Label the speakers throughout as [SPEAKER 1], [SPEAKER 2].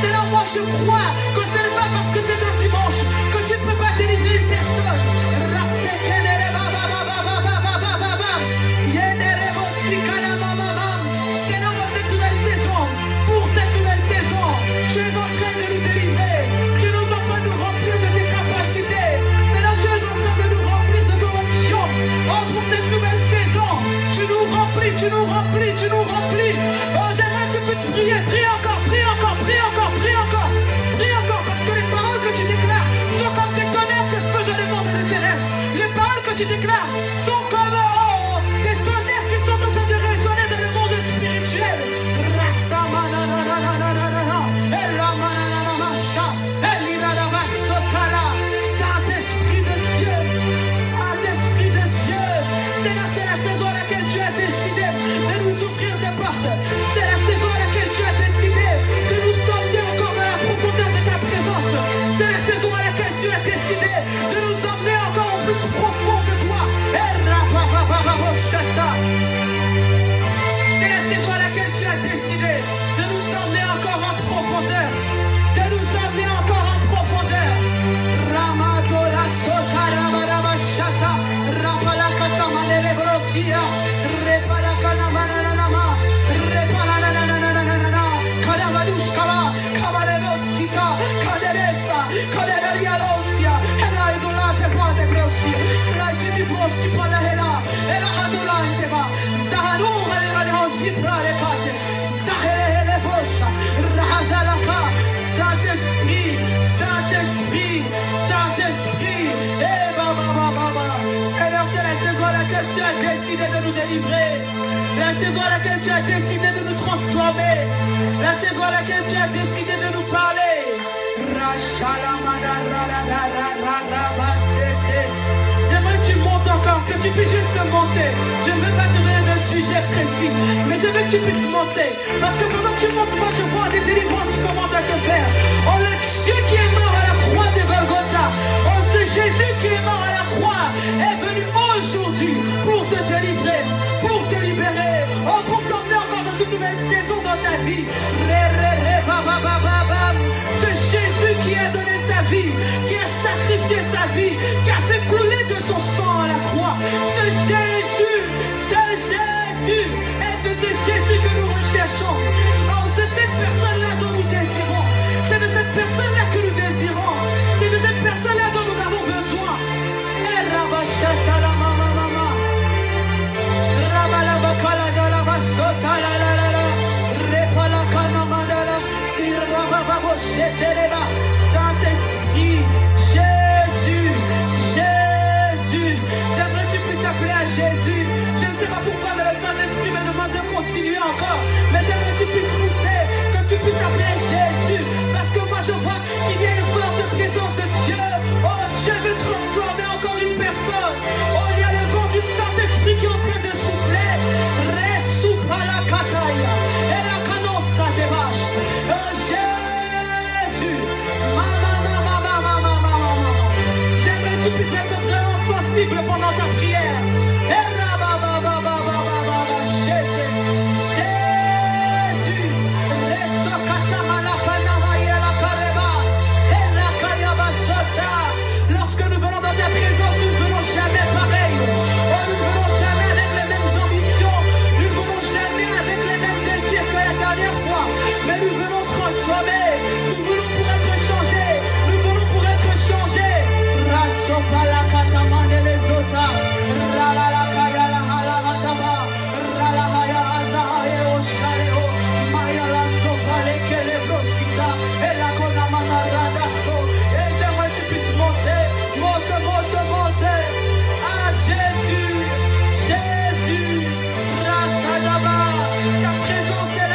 [SPEAKER 1] Seigneur, moi je crois que ce n'est pas parce que c'est un dimanche que tu ne peux pas délivrer une personne. Seigneur, pour cette nouvelle saison, tu es en train de nous délivrer. Tu es en train de nous remplir de tes capacités. Seigneur, tu es en train de nous remplir de ton onction. Oh, pour cette nouvelle saison, tu nous remplis, tu nous remplis, tu nous remplis. Oh, j'aimerais que tu puisses prier, prie encore, prie encore, prie encore, prie encore, prie encore, parce que les paroles que tu déclares sont comme des tonnerres de feu dans le monde des ténèbres. Les paroles que tu déclares sont comme des tonnerres qui sont en train de résonner dans le monde spirituel. Saint-Esprit de Dieu, Saint-Esprit de Dieu, c'est la saison à laquelle tu as décidé de nous ouvrir des portes. C'est la saison à laquelle tu as décidé de nous emmener encore dans la profondeur de ta présence. C'est la saison à laquelle tu as décidé de nous emmener encore au plus profond de toi. C'est la saison à laquelle tu as décidé de nous emmener encore en profondeur. De nous emmener encore en profondeur. Ramadola sota rabaraba shata. Rapalakata manele brosia. Repalakana mananama. Repalanananananana. Kadavadushkava. Kavarevosita. Kaderesa. Kaderialosia. Hela idolate pade brosia. Hela tibivroski pada hela. Hela adolante va. Zahanuha levanhosi prale kate. Zahele hele bosha. Rahazalaka. Saint-Esprit, Saint-Esprit, Saint-Esprit. Eh baba. Seigneur, c'est la saison à laquelle tu as décidé de nous délivrer. La saison à laquelle tu as décidé de nous transformer. La saison à laquelle tu as décidé de nous parler. J'aimerais que tu montes encore, que tu puisses juste monter. Je ne veux pas te donner de sujet précis, mais je veux que tu puisses monter. Parce que pendant que tu montes, moi je vois des délivrances qui commencent à se faire. Oh, le Dieu qui est mort à la croix de Golgotha. Oh, ce Jésus qui est mort à la croix est venu aujourd'hui pour te délivrer, pour te libérer. Oh, pour t'emmener encore dans une nouvelle saison dans ta vie. Ce Jésus qui a donné sa vie, qui a sacrifié sa vie, qui a fait couler de son sang à la croix. Ce Jésus est de ce Jésus que nous recherchons. Oh, c'est cette personne-là dont nous désirons. C'est de cette personne-là que nous désirons. C'est de cette personne-là dont nous avons besoin. Saint-Esprit, Jésus, j'aimerais que tu puisses appeler à Jésus. Je ne sais pas pourquoi, mais le Saint-Esprit me demande de continuer encore. Mais j'aimerais que tu puisses pousser, que tu puisses appeler Jésus. Parce que moi je vois qu'il y a une forte présence de Dieu. Oh, Dieu veut transformer encore une personne. Oh, il y a le vent du Saint-Esprit qui est en train de souffler. Resupalakataya. Et la canossa des vaches. Oh, Jésus. J'aimerais que tu puisses être vraiment sensible pendant ta prière. Lorsque nous venons dans ta présence, nous ne venons jamais pareil. Oh, nous ne venons jamais avec les mêmes ambitions. Nous ne venons jamais avec les mêmes désirs que la dernière fois. Mais nous venons transformer. Nous venons pour être changés. Nous venons pour être changés. Et j'aimerais que tu puisses monter. Ah, Jésus, sa présence est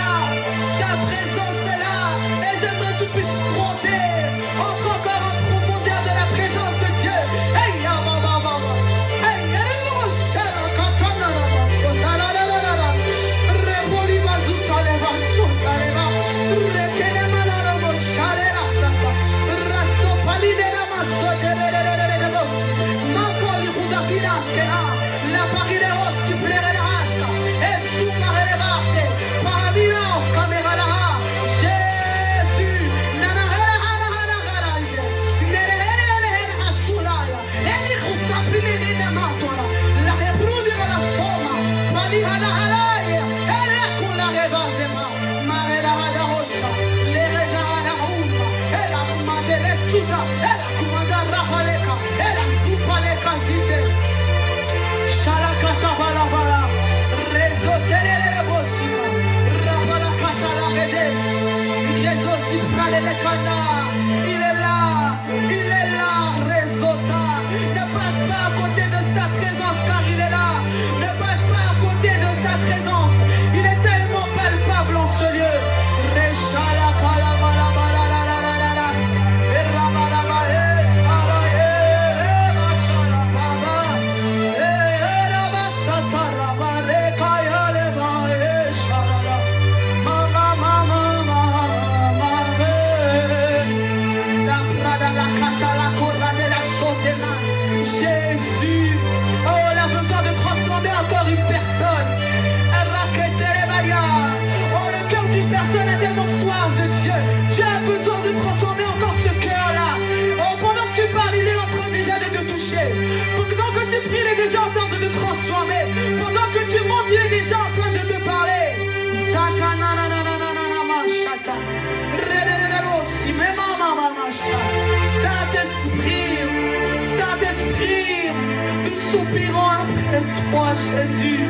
[SPEAKER 1] là, et j'aimerais que tu puisses monter encore en profondeur de la présence de Dieu. Hey, Il est là, il est là, Résota. Ne passe pas à côté de sa présence car il est là. Ne passe pas à côté de sa présence. Il est tellement palpable en ce lieu. Reshala Jésus, oh, on a besoin de transformer encore une personne. Oh, le cœur d'une personne a tellement soif de Dieu. Tu as besoin de transformer encore ce cœur-là. Oh, pendant que tu parles, il est en train déjà de te toucher. Pendant que tu pries, il est déjà en train de te transformer. Pendant que tu montes, il est déjà en train de te parler. Saint-Esprit, Saint-Esprit, nous soupirons après toi, Jésus.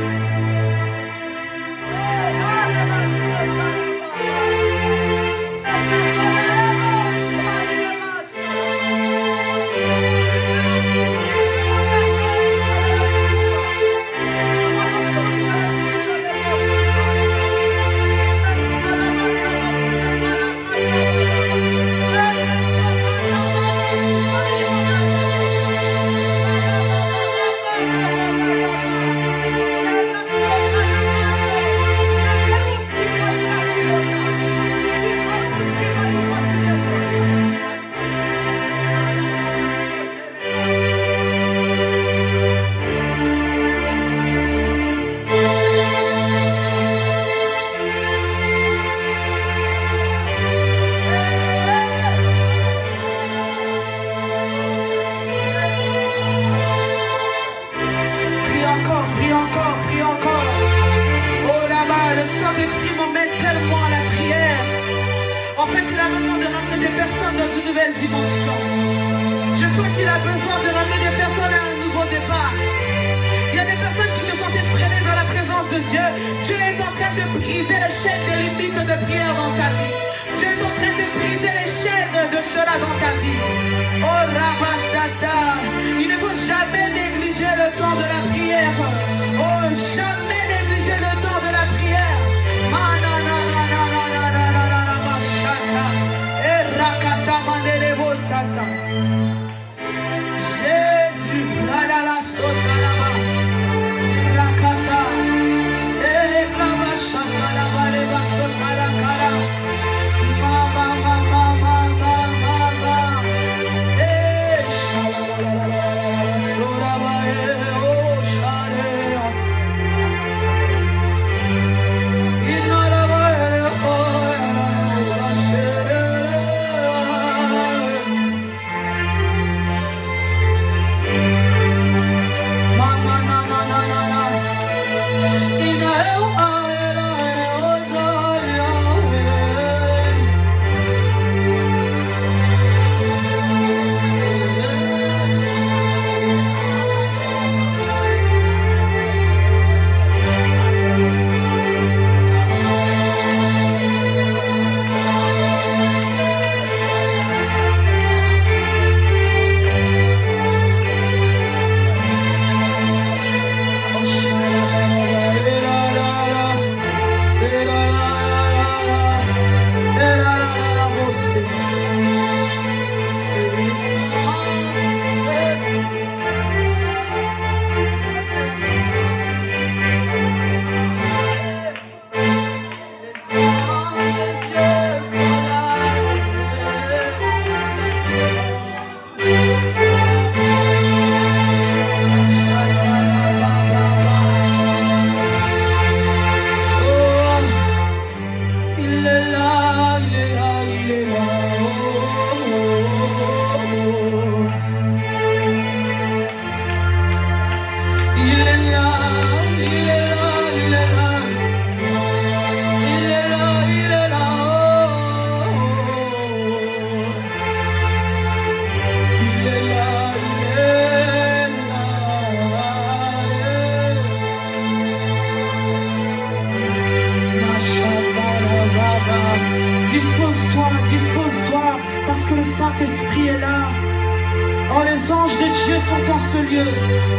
[SPEAKER 1] les anges de Dieu sont en ce lieu.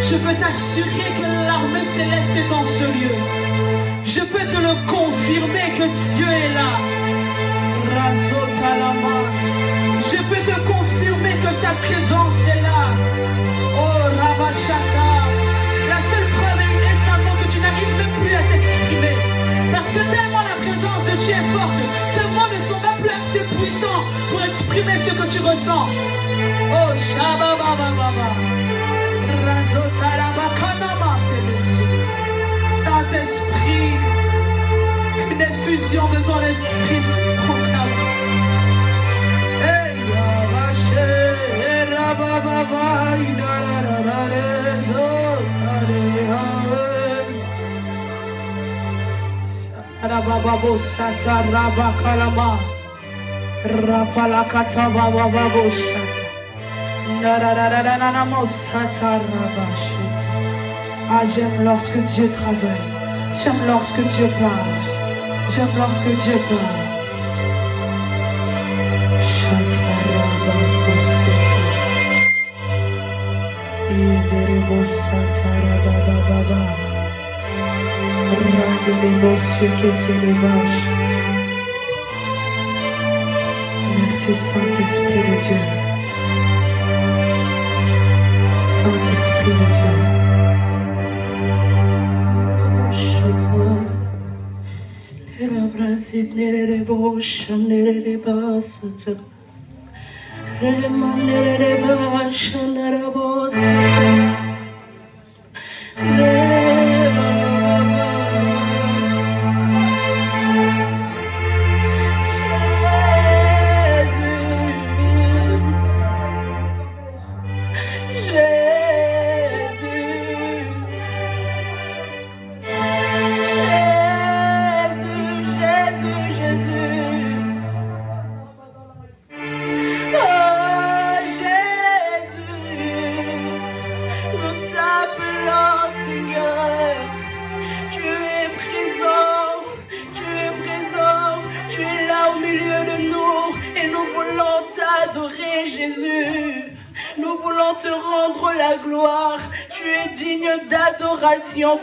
[SPEAKER 1] Je peux t'assurer que l'armée céleste est en ce lieu. Je peux te le confirmer que Dieu est là. Je peux te confirmer que sa présence est là. Oh Rabashata. La seule preuve est simplement que tu n'arrives même plus à t'exprimer. Parce que tellement la présence de Dieu est forte, tes mots ne sont même plus assez puissants pour exprimer ce que tu ressens. Oh Shababababa. Razotarabakana. Saint-Esprit, une effusion de ton esprit se proclame. Rabababo sata rabakalama rapalakata bababo shata nararararana sata rabashita. Ah, j'aime lorsque Dieu travaille. J'aime lorsque Dieu parle. J'aime lorsque Dieu parle. Shata rababo sata iderebo sata rabababa. Merci Saint-Esprit de Dieu. Saint-Esprit de Dieu.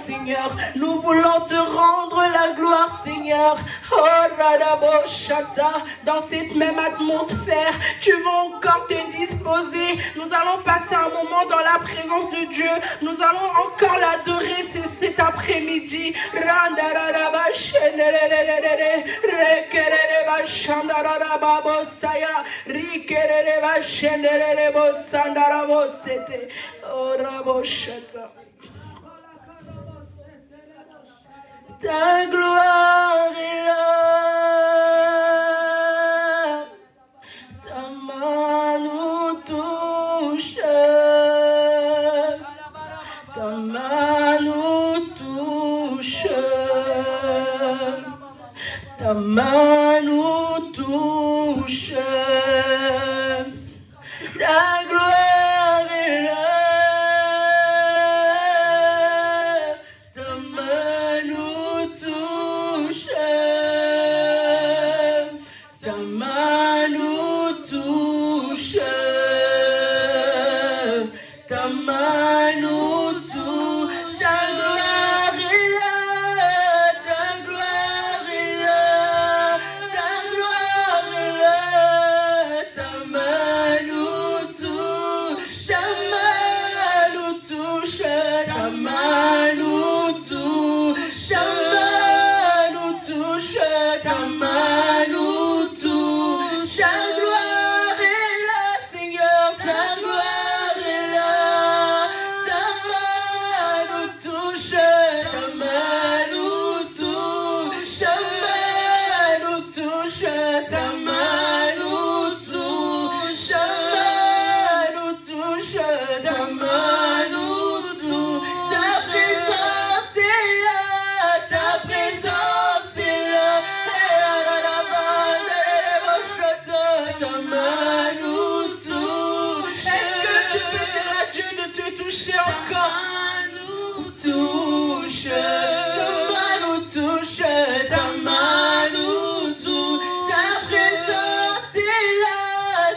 [SPEAKER 2] Seigneur, nous voulons te rendre la gloire, Seigneur. Oh, Radaboshata, dans cette même atmosphère, tu vas encore te disposer. Nous allons passer un moment dans la présence de Dieu. Nous allons encore l'adorer cet après-midi. Oh, Raboshata. Ta gloire est là, ta main nous touche, ta main nous touche, ta main nous touche, ta gloire est là.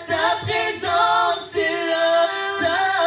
[SPEAKER 2] Ta présence est là, ta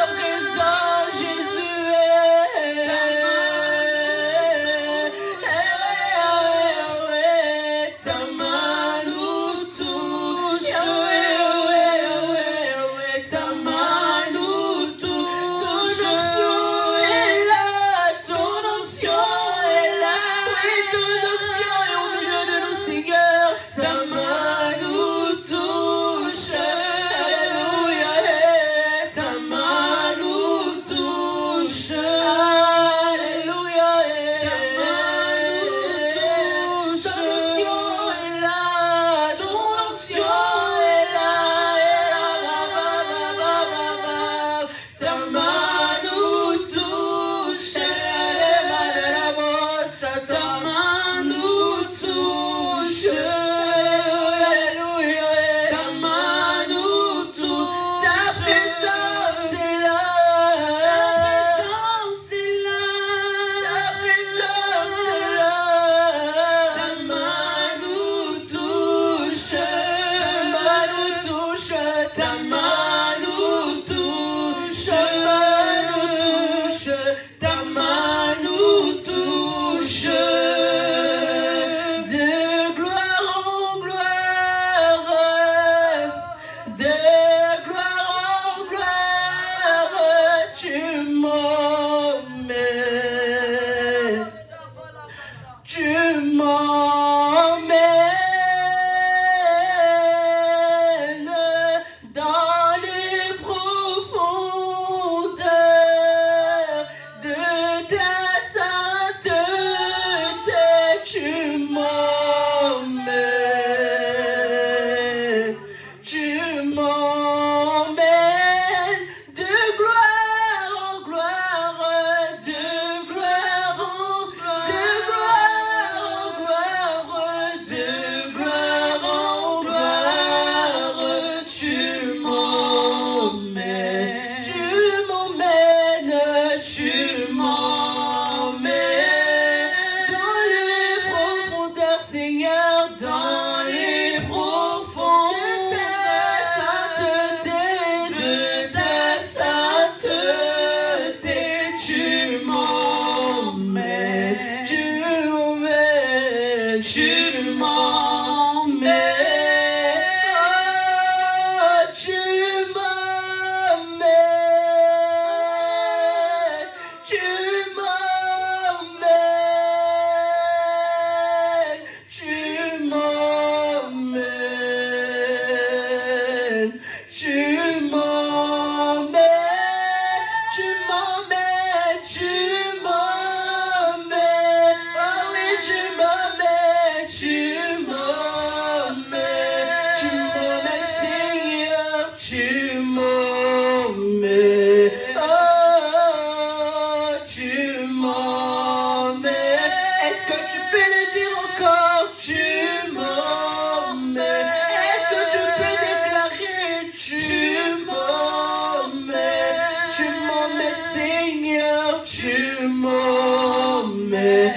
[SPEAKER 2] tu m'emmènes, Seigneur, tu m'emmènes,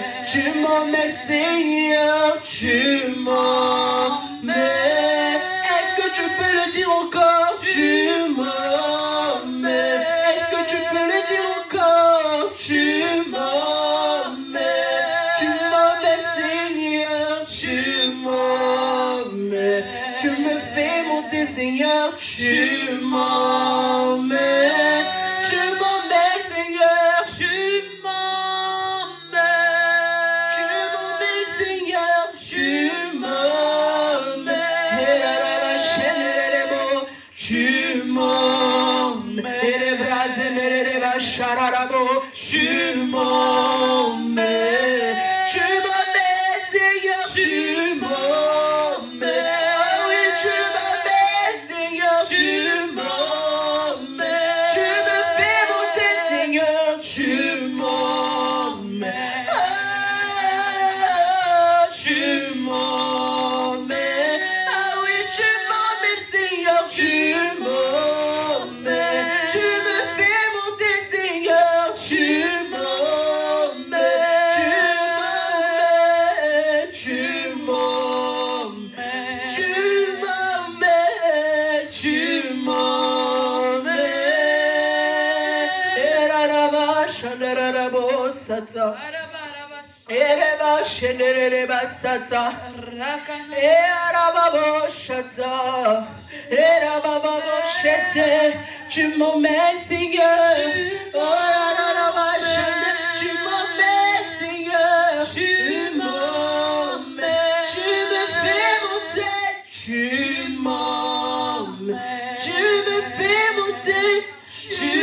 [SPEAKER 2] Seigneur, tu m'emmènes. Est-ce que tu peux le dire encore? Tu m'emmènes. Est-ce que tu peux le dire encore? Tu m'emmènes, Seigneur, tu m'emmènes. Tu me fais monter, Seigneur, tu m'emmènes. Tu m'emmènes, Seigneur, tu m'emmènes. Tu m'emmènes, Seigneur, tu m'emmènes. Et la chaîne les mots, tu m'emmènes. Et les bras et les bachararabo, tu m'emmènes. Tu m'emmènes, Seigneur, tu m'emmènes. Ah oui, tu m'emmènes, Seigneur, tu m'emmènes. Tu me fais monter, Seigneur, tu m'emmènes. Ah, tu m'emmènes. Ah oui, tu m'emmènes, Seigneur, tu m'emmènes. Tu me fais monter, Seigneur, tu m'emmènes. Tu m'emmènes. Tu m'emmènes. Eraraba shandarabo sata. Ereba shendereba sata. Erababo shata. Erababo shete. Tu m'emmènes, Seigneur. Oh, eraraba shande. Tu m'emmènes, Seigneur. Tu m'emmènes. Tu me fais monter. Tu m'emmènes. Tu me fais monter. Tu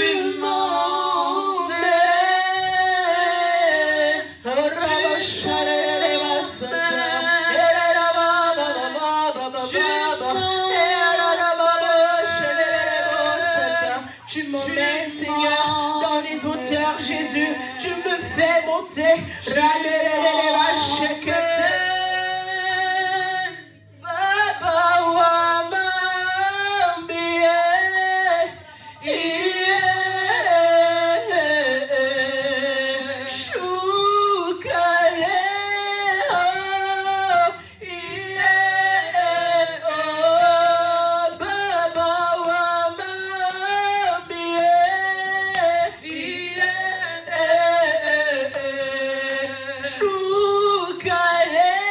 [SPEAKER 2] m'emmènes. Oh, raba sharereba sata. Eraraba baba. Tu m'emmènes, Seigneur, dans les hauteurs, Jésus. Tu me fais monter. Shukale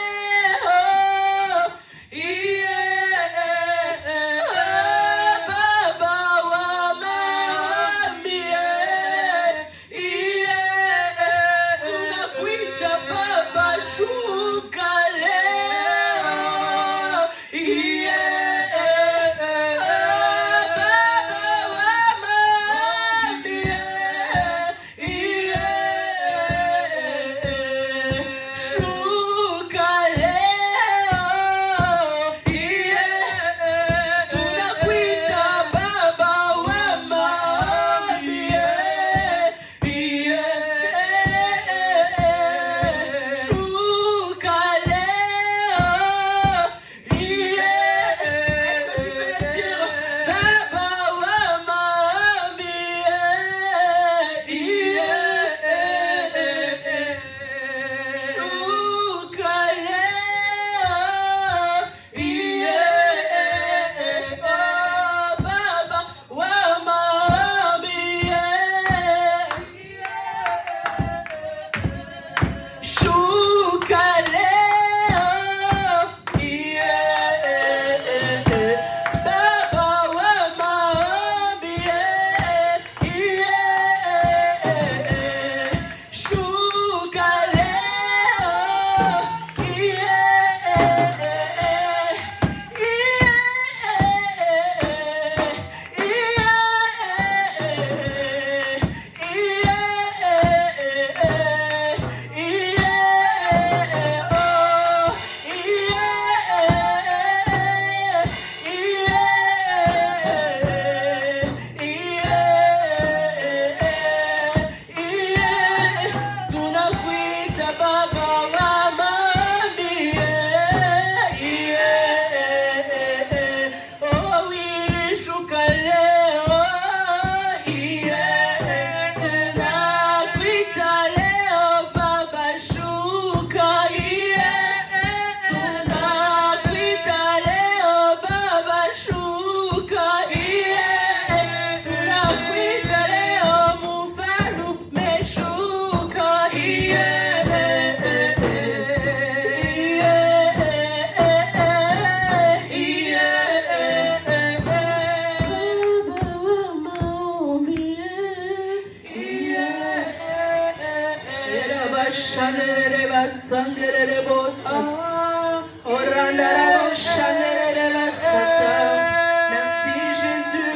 [SPEAKER 2] Merci Jésus,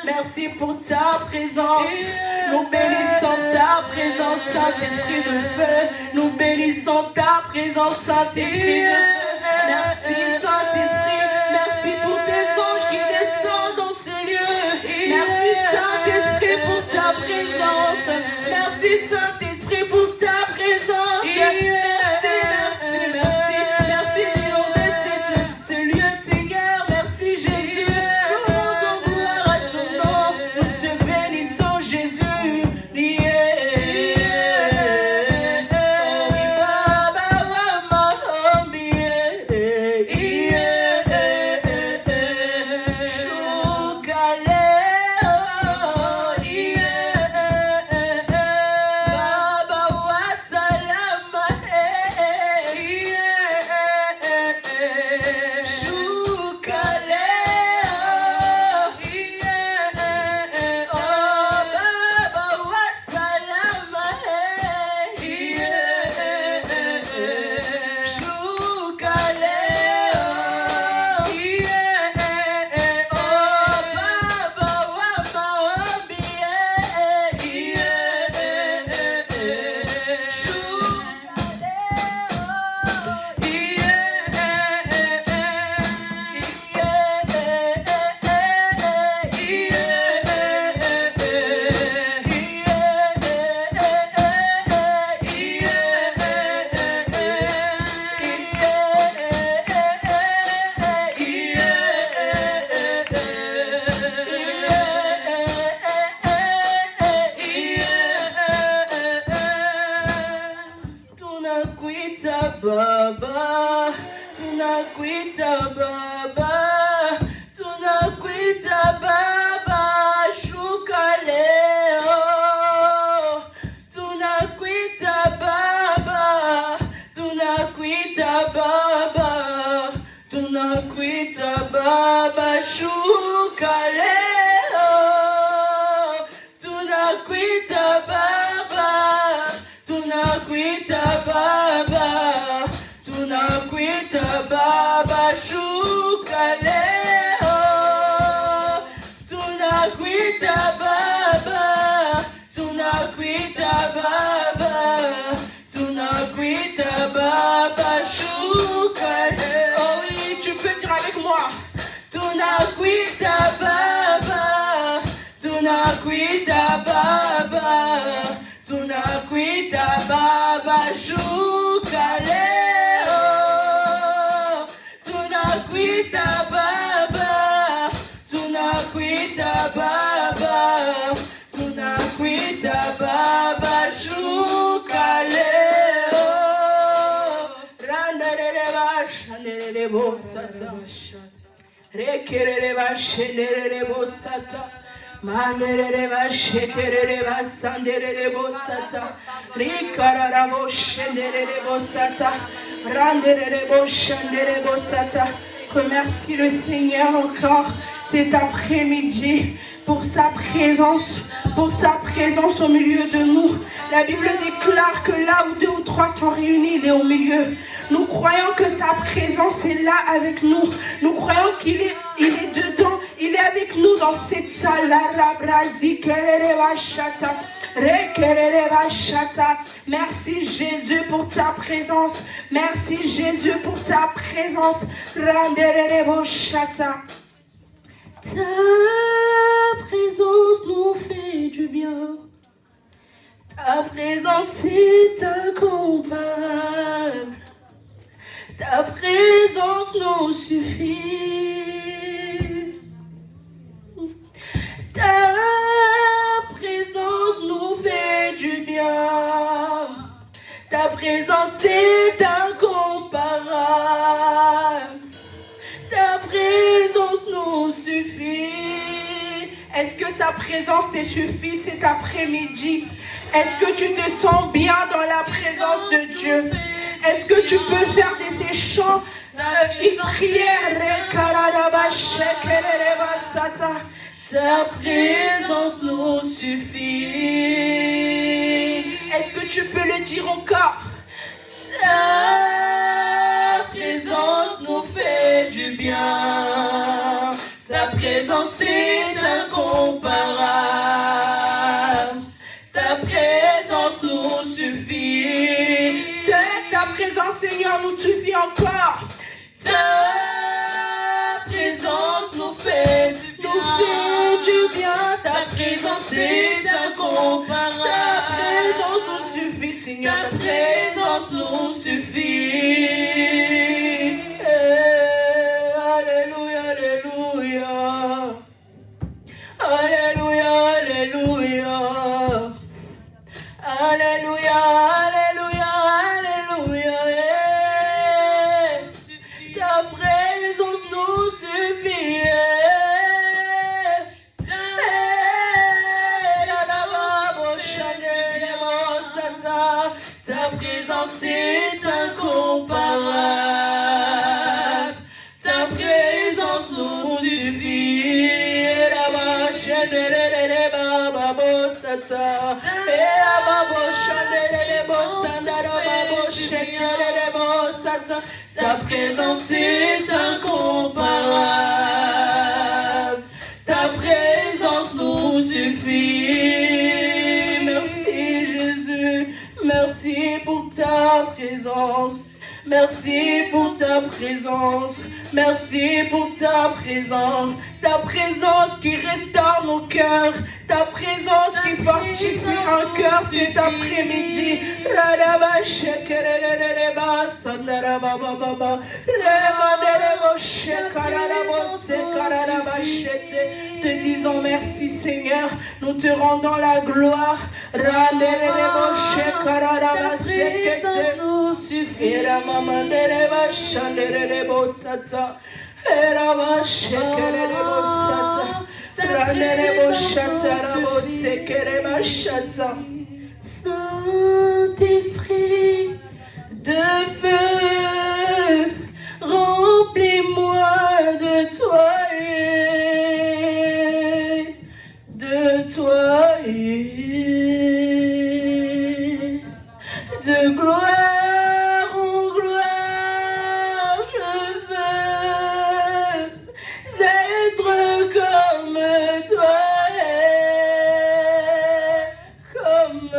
[SPEAKER 2] merci pour ta présence. Nous bénissons ta présence, Saint-Esprit de feu. Nous bénissons ta présence, Saint-Esprit de feu. Merci Saint-Esprit, merci pour tes anges qui descendent dans ce lieu. Merci Saint-Esprit pour ta présence. Merci Saint-Esprit pour ta présence. Merci, merci, merci, merci d'inonder ce lieu, Seigneur. Merci Jésus. Nous rendons gloire à ton nom. Nous te bénissons, Jésus. Baba, tunakuita Baba, tunakuita Baba, shuka leo. Tunakuita Baba, tunakuita Baba, tunakuita Baba, shuka leo. Tunakuita Baba, tunakuita Baba, tunakuita Baba, shuka leo. Tunakuita Baba, tunakuita Baba, tunakuita Baba, shuka leo. Oh oui, tu peux dire avec moi. Tunakuita Baba, tunakuita Baba, tunakuita Baba, shuka leo. Tunakuita Baba, tunakuita Baba, tunakuita Baba, shuka leo. Randereba shanderebo sata, rekereba shenderebo sata. Manereba shekereba sanderebo sata, rikarabo shenderebo sata, randerebo shenderebo sata. Remercie le Seigneur encore cet après-midi pour sa présence au milieu de nous. La Bible déclare que là où 2 ou 3 sont réunis, il est au milieu. Nous croyons que sa présence est là avec nous. Nous croyons qu'il est dedans. Il est avec nous dans cette salle. Merci Jésus pour ta présence. Merci Jésus pour ta présence. Ta présence nous fait du bien. Ta présence est incomparable. Ta présence nous suffit. Ta présence nous fait du bien. Ta présence est incomparable. Ta présence nous suffit. Est-ce que sa présence te suffit cet après-midi? Est-ce que tu te sens bien dans la présence de Dieu? Est-ce que tu peux faire de ces chants une prière? Ta présence nous suffit. Est-ce que tu peux le dire encore? Ta présence nous fait du bien. Ta présence est incomparable. Ta présence nous suffit. C'est ta présence, Seigneur, nous suffit encore. Ta présence nous fait du bien. Ta présence est incomparable. Ta présence nous suffit, Seigneur. Ta présence nous suffit. Alléluia, alléluia. Alléluia, alléluia. Alléluia, alléluia, alléluia. Ta présence nous suffit. Ta présence est incomparable. Ta présence nous suffit. Ta présence est incomparable. Ta présence nous suffit. Merci Jésus. Merci pour ta présence. Merci pour ta présence. Merci pour ta présence. Ta présence qui restaure nos cœurs. Ta présence qui fortifie un cœur cet après-midi. Te disons merci Seigneur. Nous te rendons la gloire. Ta présence nous suffit. Saint-Esprit de feu, remplis-moi de toi de gloire en gloire. Je veux être comme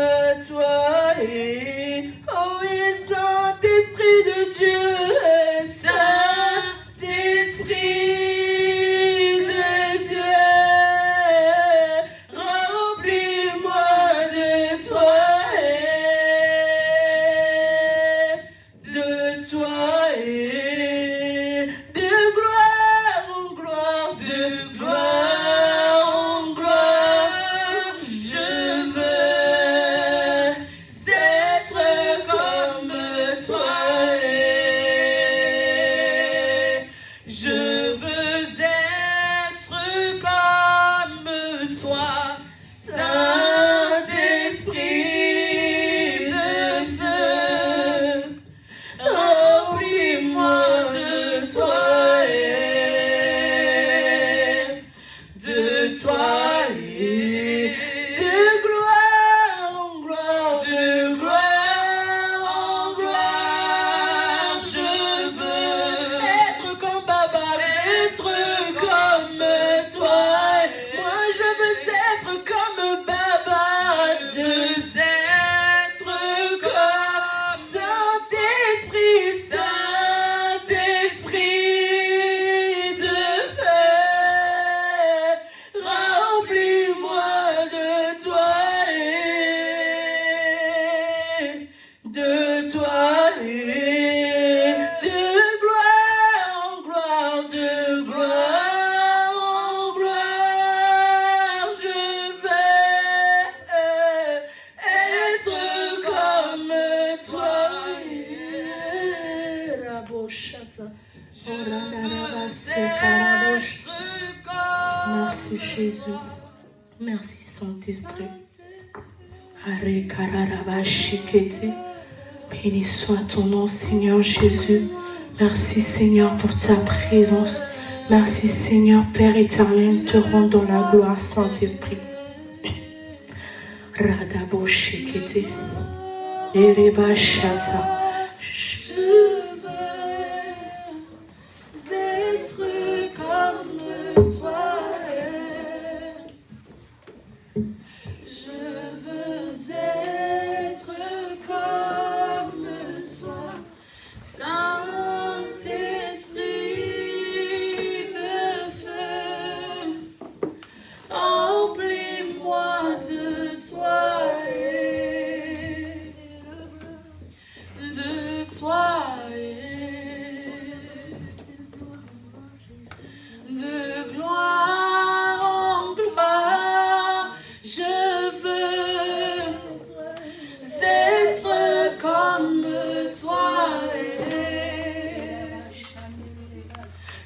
[SPEAKER 2] toi, oh oui, Saint-Esprit de Dieu, Saint-Esprit de Dieu, remplis-moi de toi de gloire en gloire, de gloire en gloire. Je veux être comme toi. Je veux être comme toi, Saint-Esprit de feu. Remplis-moi de toi de gloire en gloire, de gloire en gloire. Je veux être comme Baba, être comme toi. Moi je veux être comme Baba, de être comme Saint-Esprit, Saint-Esprit de feu. Remplis-moi de toi de gloire en gloire, de gloire en gloire. Je veux être comme toi. Merci Jésus. Merci Saint-Esprit. Béni soit ton nom Seigneur Jésus. Merci Seigneur pour ta présence. Merci Seigneur Père éternel, te rendons la gloire Saint-Esprit. Radaboshikete. Erebashata.
[SPEAKER 3] Je veux être comme toi. Je veux être comme toi. Saint-Esprit de feu, emplis-moi de toi de gloire en gloire. Je veux être comme toi.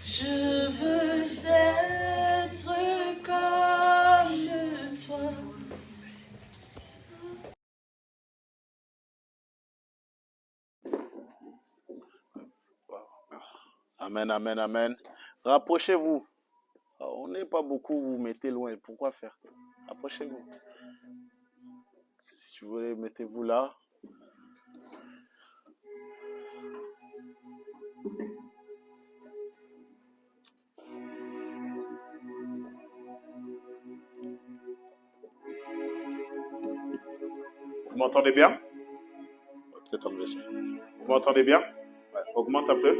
[SPEAKER 3] Je veux être comme toi.
[SPEAKER 4] Amen, amen, amen. Rapprochez-vous. On n'est pas beaucoup, vous vous mettez loin. Pourquoi faire? Rapprochez-vous. Si vous voulez, mettez-vous là. Vous m'entendez bien? Peut-être en baisser. Vous m'entendez bien? Ouais. Augmente un peu.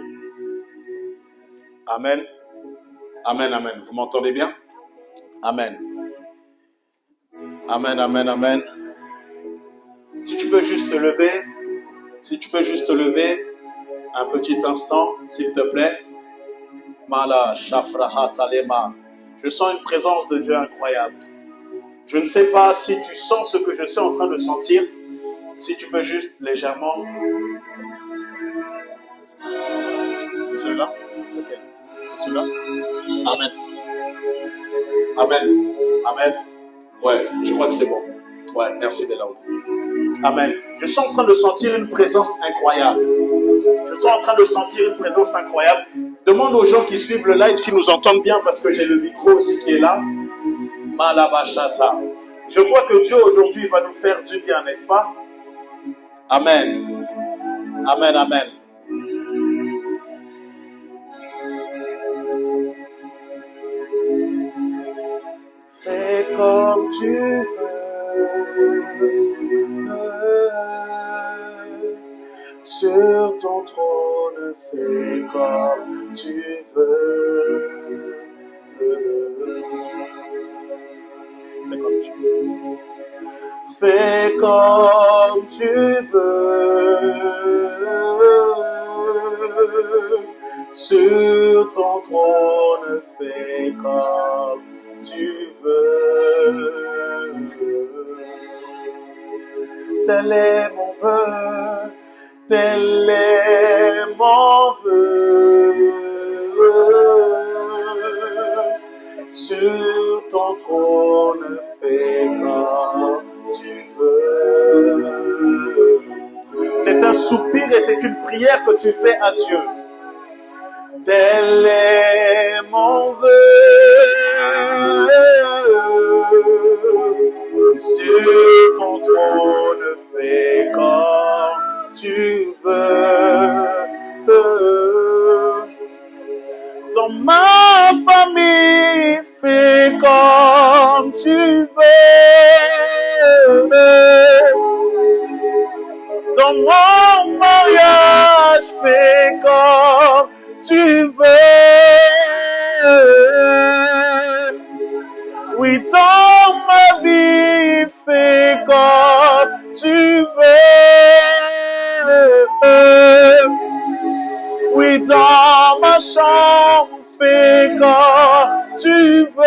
[SPEAKER 4] Amen. Amen, amen. Vous m'entendez bien? Amen. Amen, amen, amen. Si tu peux juste te lever, un petit instant, s'il te plaît. Mala, Shafraha, Talema. Je sens une présence de Dieu incroyable. Je ne sais pas si tu sens ce que je suis en train de sentir. Si tu peux juste légèrement. C'est celui-là? Ok. C'est celui-là? Amen. Amen. Amen. Ouais, je crois que c'est bon. Ouais, merci Belaou. Amen. Je suis en train de sentir une présence incroyable. Demande aux gens qui suivent le live s'ils nous entendent bien parce que j'ai le micro aussi qui est là. Malabashata. Je crois que Dieu aujourd'hui va nous faire du bien, n'est-ce pas? Amen. Amen, amen. Fais comme tu veux. Sur ton trône, fais comme tu veux. Fais comme tu veux. Fais comme tu veux. Sur ton trône, fais comme tu veux. Tel est mon vœu, tel est mon vœu. Sur ton trône, fais comme tu veux. C'est un soupir et c'est une prière que tu fais à Dieu. Tel est mon vœu. Sur ton trône, fais comme tu veux. Dans ma famille, fais comme tu veux. Dans mon mariage, fais comme tu veux. Oui, dans ma vie, fais comme tu veux. Oui, dans ma chambre, fais comme tu veux.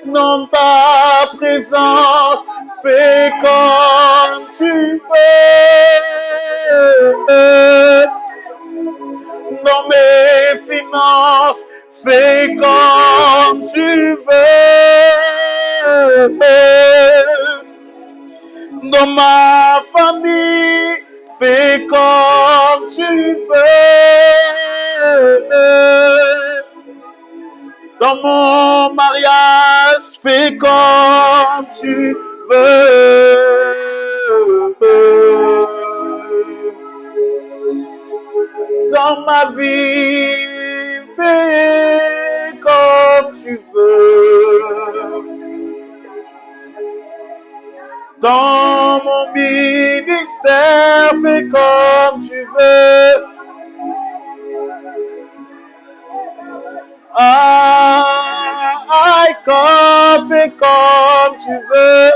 [SPEAKER 4] Dans ta présence, fais comme tu veux. Dans mes finances, fais comme tu veux. Dans ma famille, fais comme tu veux. Dans mon mariage, tu veux. Dans ma vie, fais comme tu veux. Dans mon ministère, fais comme tu veux. Fais comme tu veux.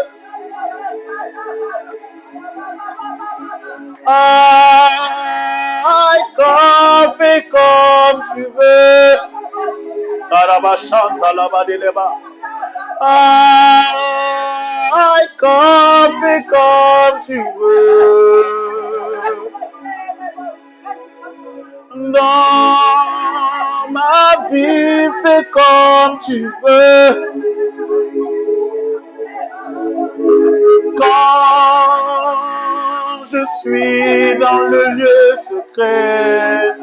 [SPEAKER 4] Fais comme tu veux. Karabashanta labadeleba. Fais comme tu veux. Dans ma vie, fais comme tu veux. Quand je suis dans le lieu secret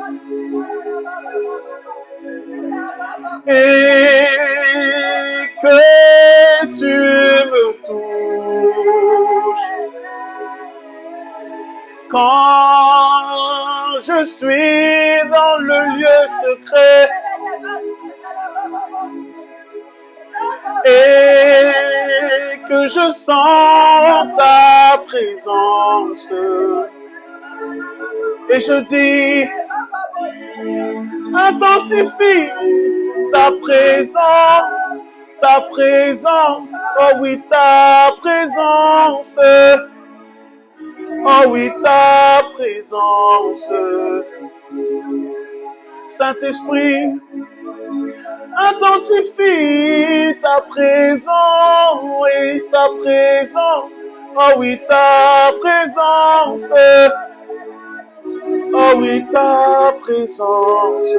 [SPEAKER 4] et que tu me touches, quand je suis dans le lieu secret et que je sens ta présence et je dis intensifie ta présence, oh oui ta présence, oh oui ta présence, Saint-Esprit. Intensifie ta présence, oui, ta présence, oh oui, ta présence, oh oui, ta présence.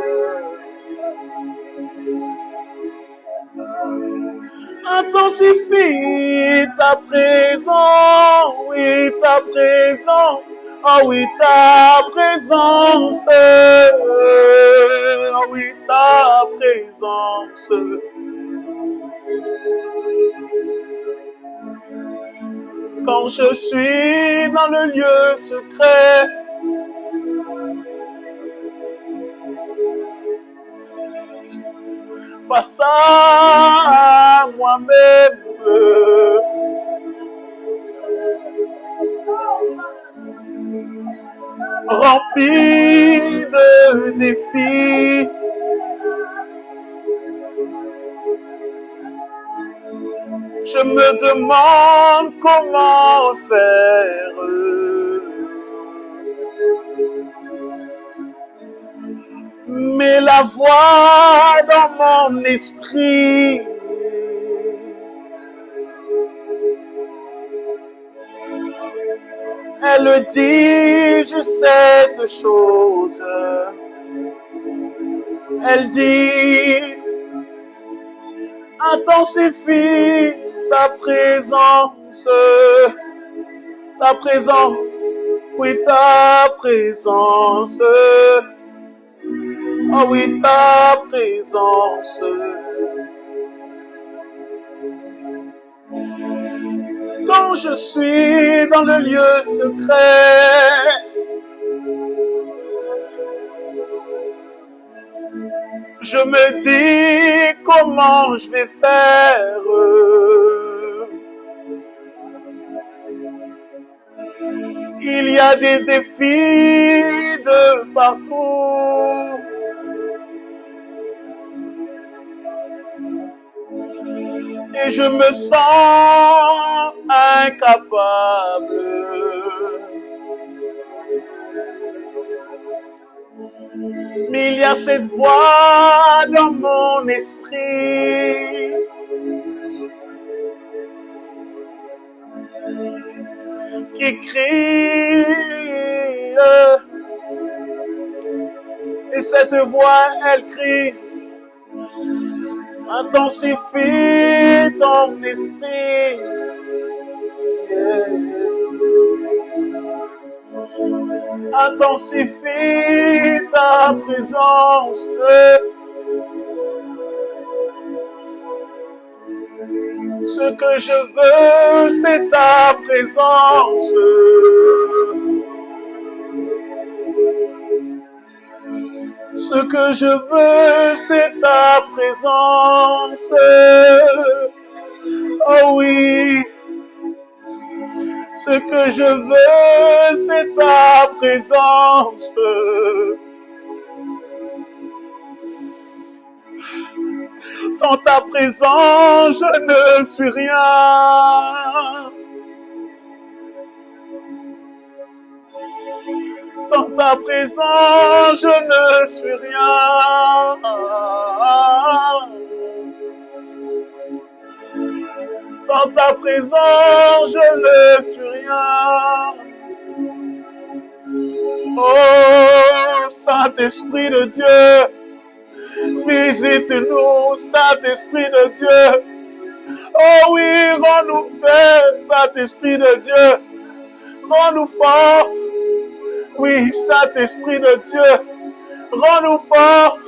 [SPEAKER 4] Intensifie ta présence, oui, ta présence, oh oui, ta présence, oh oui, ta présence. Quand je suis dans le lieu secret, face à moi-même, rempli de défis, je me demande comment faire. Mais la voix dans mon esprit elle dit juste cette chose. Elle dit intensifie ta présence, oui ta présence, oh oui ta présence. Quand je suis dans le lieu secret, je me dis comment je vais faire. Il y a des défis de partout. Et je me sens incapable. Mais il y a cette voix dans mon esprit qui crie. Et cette voix, elle crie. Intensifie ton esprit. Yeah. Intensifie ta présence. Ce que je veux, c'est ta présence. Ce que je veux, c'est ta présence. Oh oui. Ce que je veux, c'est ta présence. Sans ta présence, je ne suis rien. Sans ta présence, je ne suis rien. Sans ta présence, je ne suis rien. Oh, Saint-Esprit de Dieu, visite-nous, Saint-Esprit de Dieu. Oh oui, rends-nous faibles, Saint-Esprit de Dieu. Rends-nous forts. Oui, Saint-Esprit de Dieu, rends-nous forts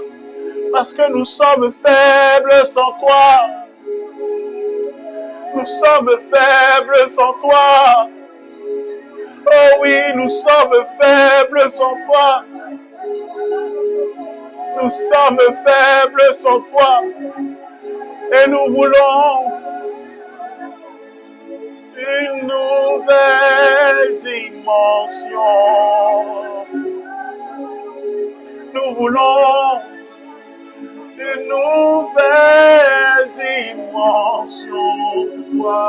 [SPEAKER 4] parce que nous sommes faibles sans toi. Nous sommes faibles sans toi. Oh oui, nous sommes faibles sans toi. Nous sommes faibles sans toi. Et nous voulons une nouvelle dimension. Nous voulons une nouvelle dimension de toi.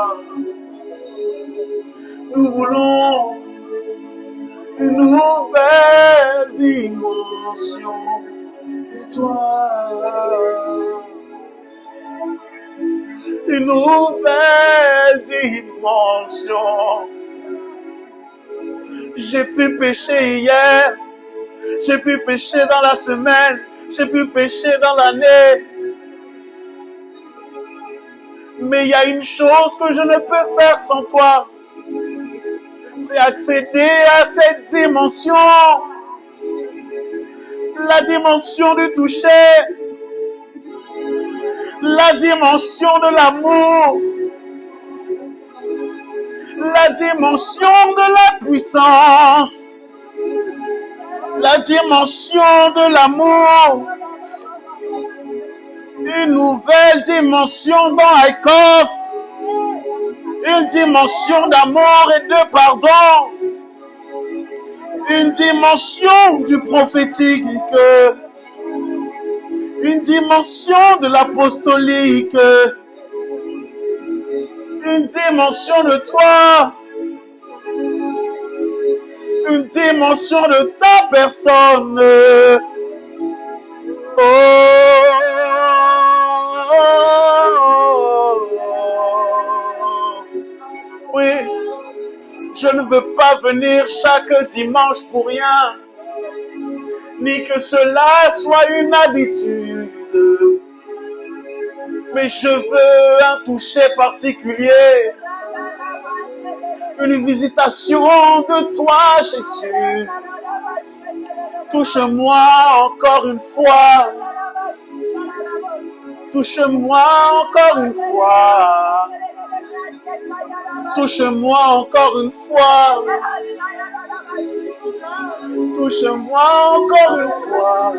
[SPEAKER 4] Nous voulons une nouvelle dimension de toi. Une nouvelle dimension. J'ai pu pécher hier, j'ai pu pécher dans la semaine, j'ai pu pécher dans l'année. Mais il y a une chose que je ne peux faire sans toi. C'est accéder à cette dimension. La dimension du toucher. La dimension de l'amour. La dimension de la puissance. La dimension de l'amour. Une nouvelle dimension dans Icos. Une dimension d'amour et de pardon. Une dimension du prophétique. Une dimension de l'apostolique. Une dimension de toi. Une dimension de ta personne. Oui, je ne veux pas venir chaque dimanche pour rien, ni que cela soit une habitude. Mais je veux un toucher particulier, une visitation de toi, Jésus. Touche-moi encore une fois. Touche-moi encore une fois. Touche-moi encore une fois. Touche-moi encore une fois.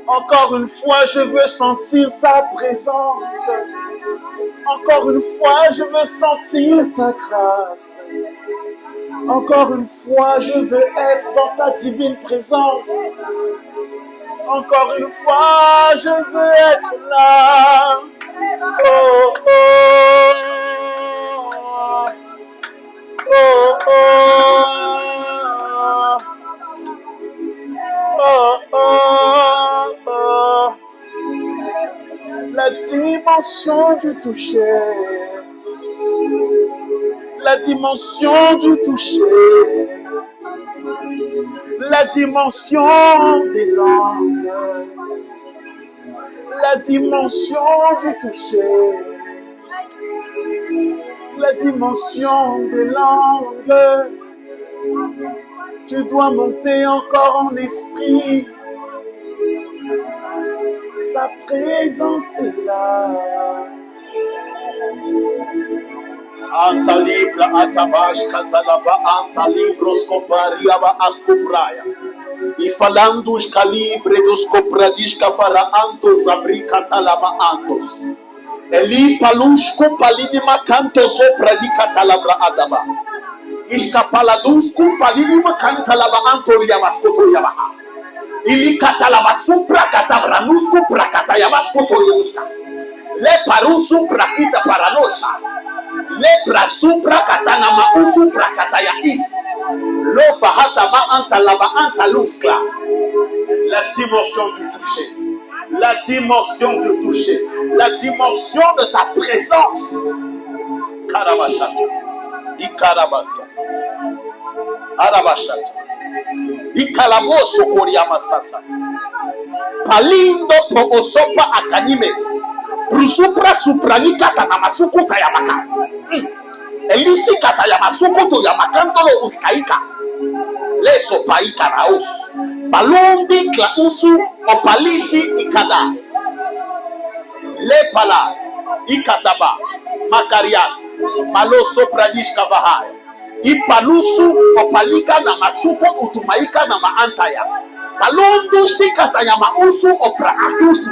[SPEAKER 4] Encore une fois, je veux sentir ta présence. Encore une fois, je veux sentir ta grâce. Encore une fois, je veux être dans ta divine présence. Encore une fois, je veux être là. Oh, oh, oh, oh, oh, oh, oh. La dimension du toucher. La dimension du toucher. La dimension des langues. La dimension du toucher. La dimension des langues. Tu dois monter encore en esprit. Sa présence est là. Anta libra atabash katalaba anta libros kopariaba askupraya. Ifalandus calibre dos kopradishka para antos abrika talaba antos. Eli palushku palinima kanto sopradika talabra adaba. Ishka paladusku palinima kantalaba antoriabaskoto yabaha. Ili katalaba supra katabranusku prakatayabaskoto yabuska. Le parusu prakita paranosha. Le prasupra katana mausu prakataya is. Lo fahataba antalaba antaluskla. La dimension du toucher. La dimension du toucher. La dimension de ta présence. Karabashata. Ikarabasa. Arabashata. Ikalaboso koriamasata. Palindo po osopa akanime. Prusupra supranika tanamasuku tayamaka. Elisi katayamasuku to yamakantolo uskaika. Leso paika raus. Balumbi klausu opalishi ikada. Lepala ikataba makarias. Maloso pradish kavahaya. Ipalusu opalika na masuko utumaika na maantaya. Palundu sikataya mausu opraatusi.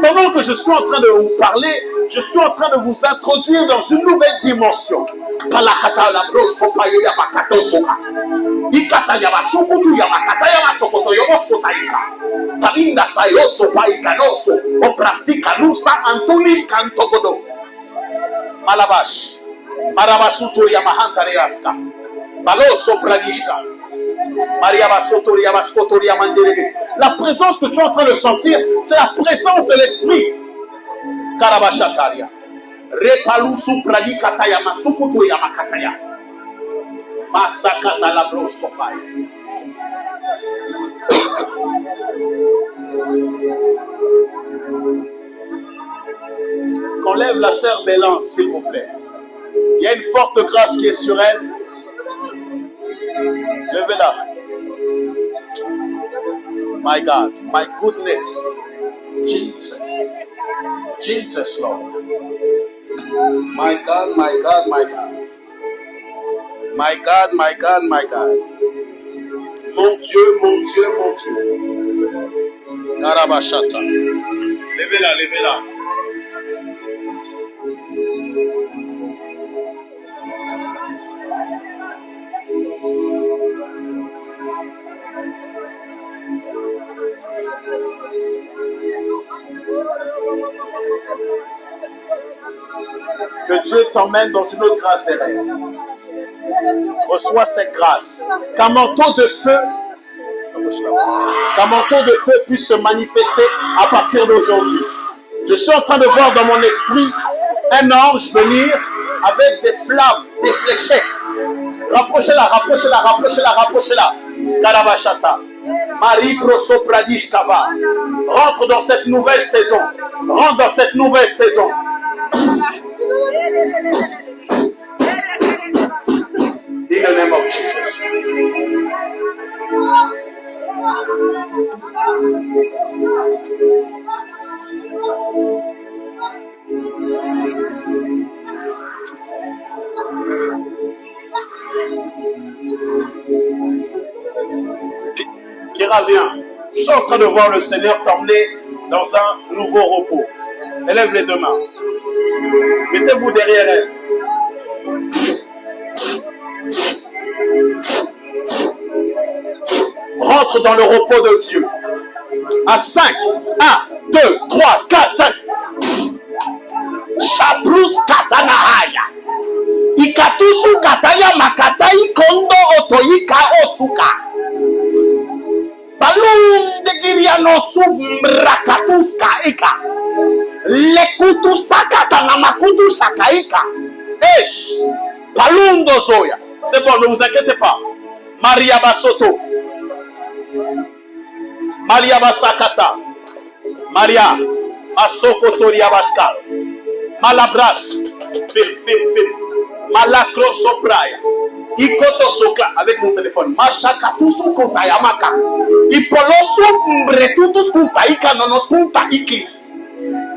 [SPEAKER 4] Pendant que je suis en train de vous parler, je suis en train de vous introduire dans une nouvelle dimension. Palakata la bros kopaye ya bakato soka. Ikata ya basuko tu ya bakata ya basoko to yobosko taika. Palinda sayoso paika noso. Oprasika nusa antunis kantogodo. Malabash. Marabasuto ya mahanta reaska. Baloso pradishka. La présence que tu es en train de sentir, c'est la présence de l'esprit. Karabashataria. Repalusu pradikataya masukutu ya makataya. Masakata la broskopaya. Qu'on lève la sœur Bélante, s'il vous plaît. Il y a une forte grâce qui est sur elle. Levez-la. My God, my goodness. Jesus. Jesus, Lord. My God, my God, my God. My God, my God, my God. Mon Dieu, mon Dieu, mon Dieu. Karabashata. Levez-la, levez-la. Que Dieu t'emmène dans une autre grâce des rêves. Reçois cette grâce. Qu'un manteau de feu puisse se manifester à partir d'aujourd'hui. Je suis en train de voir dans mon esprit un ange venir avec des flammes, des fléchettes. Rapprochez-la, rapprochez-la, rapprochez-la, rapprochez-la. Karabashata. Marie Prosopradish Kava. Rentre dans cette nouvelle saison. Rentre dans cette nouvelle saison. In the name of Jesus. Kira, viens. Je suis en train de voir le Seigneur t'emmener dans un nouveau repos. Élève les deux mains. Mettez-vous derrière elle. Rentre dans le repos de Dieu. À 5. 1, 2, 3, 4, 5. Shabrus katanahaya. Ikatusu kataya makatai kondo otoika osuka. Balum de giriano subrakatus kaika. Lekutu sakata namakutu sakaika. Esh. Balum dozoya. C'est bon, ne vous inquiétez pas. Maria Basoto. Maria Basakata. Maria Masokotoria Baska. Malabras. Film. Malakro Sopraya. Ikoto Sokla avec mon téléphone. Mashakatusu Kontayamaka. Ipoloso Mbretutus Kuntaika Nonos Kunta Iklis.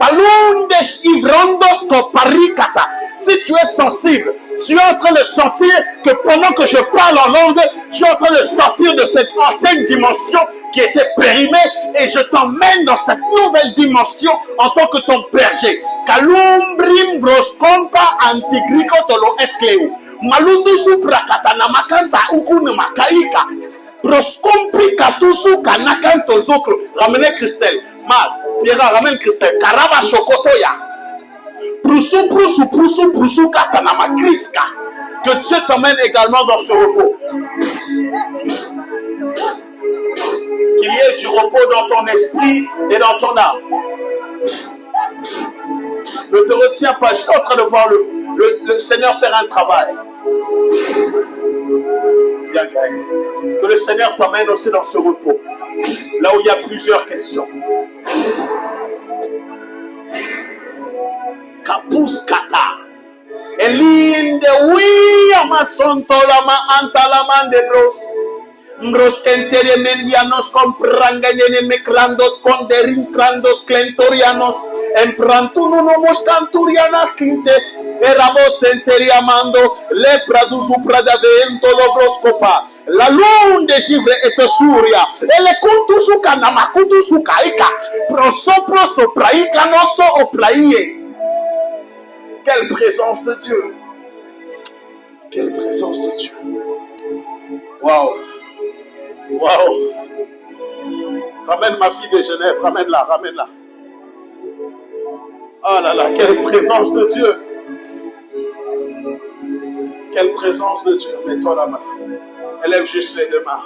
[SPEAKER 4] Palundes Ivrondos paricata. Si tu es sensible, tu es en train de sentir que pendant que je parle en langue, tu es en train de sortir de cette ancienne dimension qui était périmée et je t'emmène dans cette nouvelle dimension en tant que ton berger. Kalumbrim broskompa antigrico tolo escleu. Malundu suprakata namakanta ukunu makaika. Broscompri katusu kanakanto zoklo. Ramenez Christelle. Pierre, ramène Christelle. Karaba chokotoya. Proussou, katanama kriska. Que Dieu t'emmène également dans ce repos. Qu'il y ait du repos dans ton esprit et dans ton âme. Ne te retiens pas, je suis en train de voir le Seigneur faire un travail. Viens, Gaël. Que le Seigneur t'emmène aussi dans ce repos. Là où il y a plusieurs questions. Kapus kata. Elinde wia masontolama antalamande bros. Mbros kentere mendianos comprangane mecrandos conderin crandos clentorianos emprantuno nomos canturianas clite eramos enteriamando lepra du supradavento logroscopa la lune de givre et suria e le kuntusu kanama kuntusu kaika prosopro sopraika noso opraie. Quelle présence de Dieu! Quelle présence de Dieu! Waouh! Waouh! Ramène ma fille de Genève, ramène-la, ramène-la. Oh là là, quelle présence de Dieu! Quelle présence de Dieu! Mets-toi là, ma fille. Élève juste les deux mains.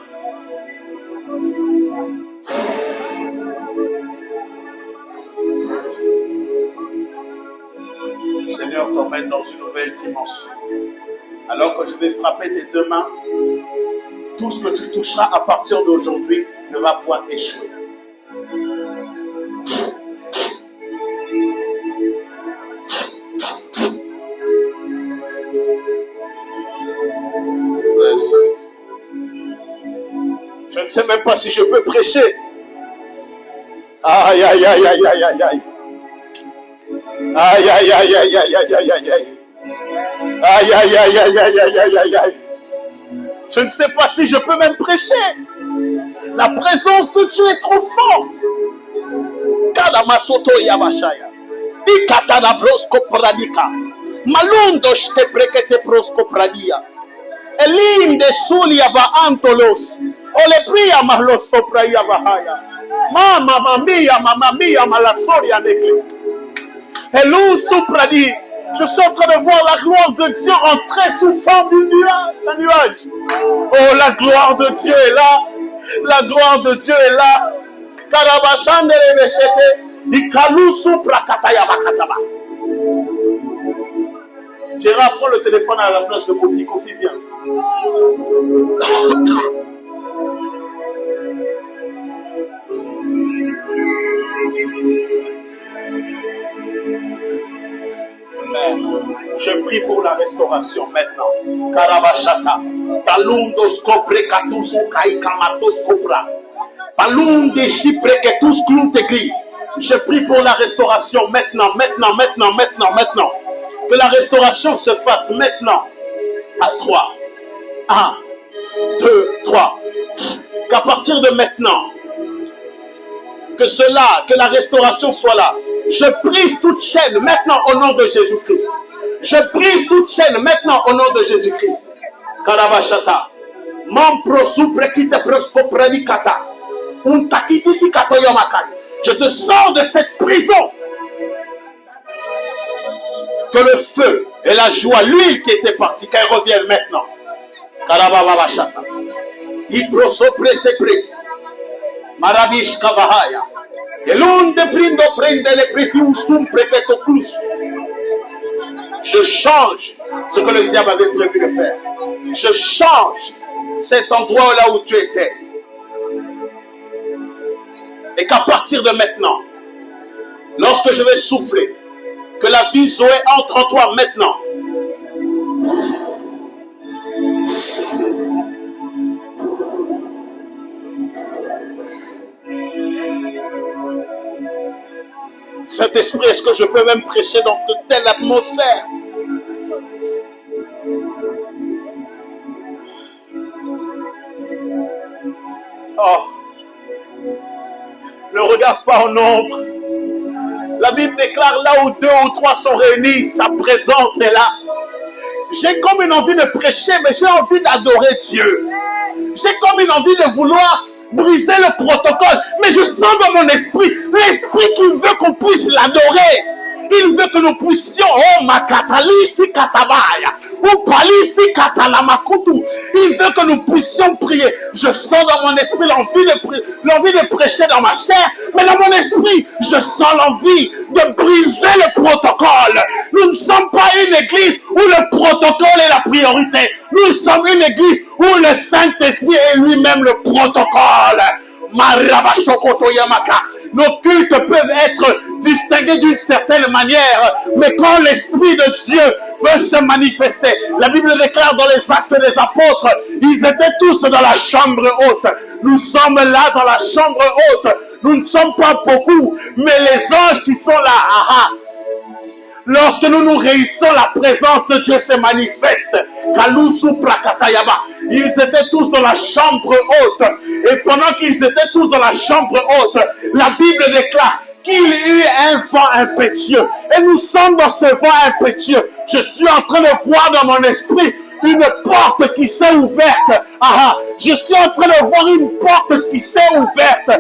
[SPEAKER 4] Le Seigneur t'emmène dans une nouvelle dimension. Alors que je vais frapper tes deux mains, tout ce que tu toucheras à partir d'aujourd'hui ne va point échouer. Je ne sais même pas si je peux prêcher. Aïe, aïe, aïe, aïe, aïe, aïe, aïe. Aïe, aïe, aïe, aïe, aïe, aïe, aïe, aïe, aïe. Aïe, aïe, aïe, aïe, aïe, aïe, aïe, aïe, aïe. Je ne sais pas si je peux même prêcher. La présence de Dieu est trop forte. Kalamasoto yabashaya. Ikatana brosko pradika. Malundo shte prekete brosko pradia. Elinde sulia va antolos. Ole pria mahlos sopraya vahaya. Mamma mia, malasoria nekle. Hello sopradi. Je suis en train de voir la gloire de Dieu entrer sous forme d'un nuage. Oh, la gloire de Dieu est là. La gloire de Dieu est là. Karabashande rebeshete. Ikalu supra kataya makataba. Gérard, prends le téléphone à la place de Kofi. Kofi, viens. Je prie pour la restauration maintenant. Karabashata. Palundos koprekatusu kaikamatos kopra. Palunde shipreketus kluntegri. Je prie pour la restauration maintenant. Que la restauration se fasse maintenant. À 3. 1, 2, 3. Qu'à partir de maintenant, que la restauration soit là. Je brise toute chaîne maintenant au nom de Jésus-Christ. Je brise toute chaîne maintenant au nom de Jésus-Christ. Karabashata. Je te sors de cette prison. Que le feu et la joie, l'huile qui était partie, qu'elle revienne maintenant. Karabashata. Maravish Kavahaya. Je change ce que le diable avait prévu de faire. Je change cet endroit là où tu étais. Et qu'à partir de maintenant, lorsque je vais souffler, que la vie Zoé entre en toi maintenant. Saint-Esprit, est-ce que je peux même prêcher dans de telle atmosphère? Oh, ne regarde pas au nombre. La Bible déclare là où 2 ou 3 sont réunis, sa présence est là. J'ai comme une envie de prêcher, mais j'ai envie d'adorer Dieu. J'ai comme une envie de vouloir briser le protocole, mais je sens dans mon esprit, l'esprit qui veut qu'on puisse l'adorer. Il veut que nous puissions, oh makatalisi katabaya, ou palisi katalamakutu. Il veut que nous puissions prier. Je sens dans mon esprit l'envie de prêcher dans ma chair, mais dans mon esprit, je sens l'envie de briser le protocole. Nous ne sommes pas une église où le protocole est la priorité. Nous sommes une église où le Saint-Esprit est lui-même le protocole. Nos cultes peuvent être distingués d'une certaine manière, mais quand l'Esprit de Dieu veut se manifester, la Bible déclare dans les Actes des Apôtres, ils étaient tous dans la chambre haute. Nous sommes là dans la chambre haute. Nous ne sommes pas beaucoup, mais les anges qui sont là, lorsque nous nous réunissons, la présence de Dieu se manifeste. Ils étaient tous dans la chambre haute. Et pendant qu'ils étaient tous dans la chambre haute, la Bible déclare qu'il y eut un vent impétueux. Et nous sommes dans ce vent impétueux. Je suis en train de voir dans mon esprit une porte qui s'est ouverte. Je suis en train de voir une porte qui s'est ouverte.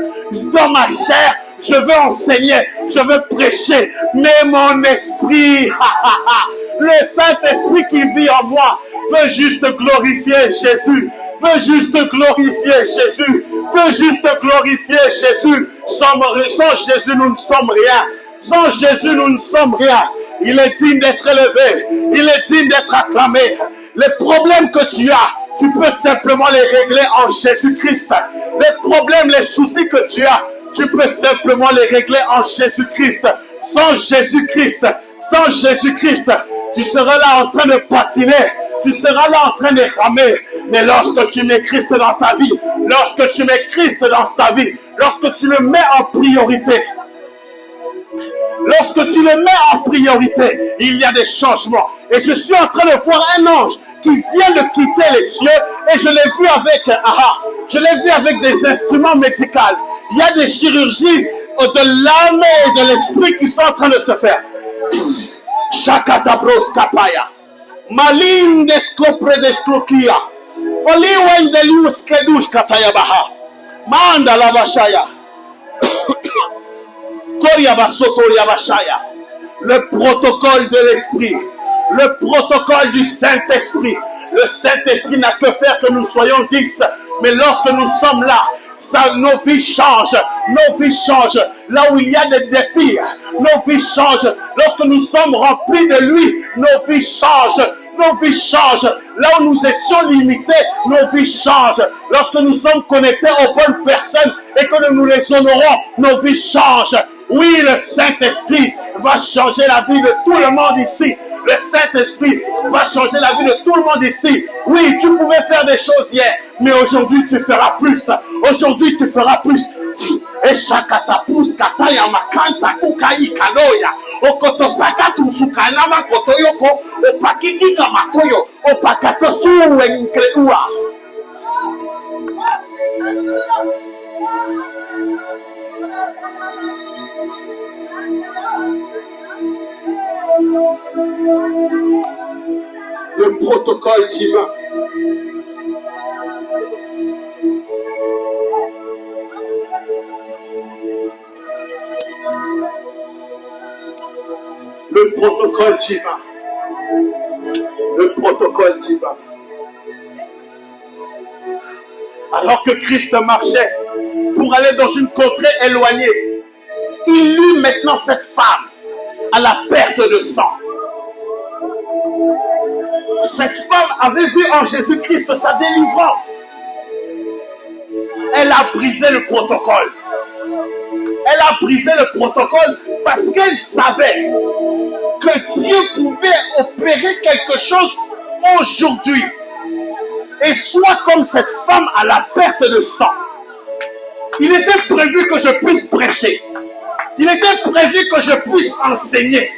[SPEAKER 4] Dans ma chair, je veux enseigner, je veux prêcher, mais mon esprit, le Saint-Esprit qui vit en moi, veut juste glorifier Jésus, veut juste glorifier Jésus, veut juste glorifier Jésus. Sans Jésus, nous ne sommes rien. Sans Jésus, nous ne sommes rien. Il est digne d'être élevé, il est digne d'être acclamé. Les problèmes que tu as, tu peux simplement les régler en Jésus-Christ. Les problèmes, les soucis que tu as, tu peux simplement les régler en Jésus-Christ. Sans Jésus-Christ, tu seras là en train de patiner. Tu seras là en train de ramer. Mais lorsque tu mets Christ dans ta vie, lorsque tu mets Christ dans ta vie, lorsque tu le mets en priorité, lorsque tu le mets en priorité, il y a des changements. Et je suis en train de voir un ange qui vient de quitter les cieux et je l'ai vu avec des instruments médicaux. Il y a des chirurgies de l'âme et de l'esprit qui sont en train de se faire. Shakatabros kapaya. Malin descopre descloquia. Oliwen de lius credush kataya baha. Manda la bashaya. Koria basotoria bashaya. Le protocole de l'esprit. Le protocole du Saint-Esprit. Le Saint-Esprit n'a que faire que nous soyons 10. Mais lorsque nous sommes là, nos vies changent. Nos vies changent. Là où il y a des défis, nos vies changent. Lorsque nous sommes remplis de lui, nos vies changent. Nos vies changent. Là où nous étions limités, nos vies changent. Lorsque nous sommes connectés aux bonnes personnes et que nous les honorons, nos vies changent. Oui, le Saint-Esprit va changer la vie de tout le monde ici. Le Saint-Esprit va changer la vie de tout le monde ici. Oui, tu pouvais faire des choses hier, mais aujourd'hui tu feras plus. Aujourd'hui tu feras plus. Et chakata pus kataya makanta kukai kanoya. Okotosaka tusukanama kotoyoko. Opakiki kamakoyo. Opakatosu wenkreua. Le protocole divin. Le protocole divin. Le protocole divin. Alors que Christ marchait pour aller dans une contrée éloignée, il eut maintenant cette femme à la perte de sang. Cette femme avait vu en Jésus-Christ sa délivrance. Elle a brisé le protocole. Elle a brisé le protocole parce qu'elle savait que Dieu pouvait opérer quelque chose aujourd'hui. Et soit comme cette femme à la perte de sang. Il était prévu que je puisse prêcher. Il était prévu que je puisse enseigner.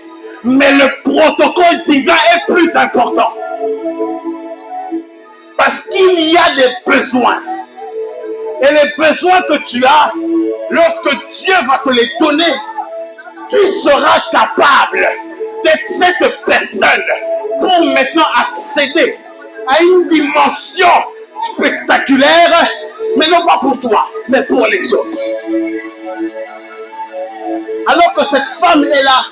[SPEAKER 4] Mais le protocole divin est plus important. Parce qu'il y a des besoins. Et les besoins que tu as, lorsque Dieu va te les donner, tu seras capable d'être cette personne pour maintenant accéder à une dimension spectaculaire, mais non pas pour toi, mais pour les autres. Alors que cette femme est là,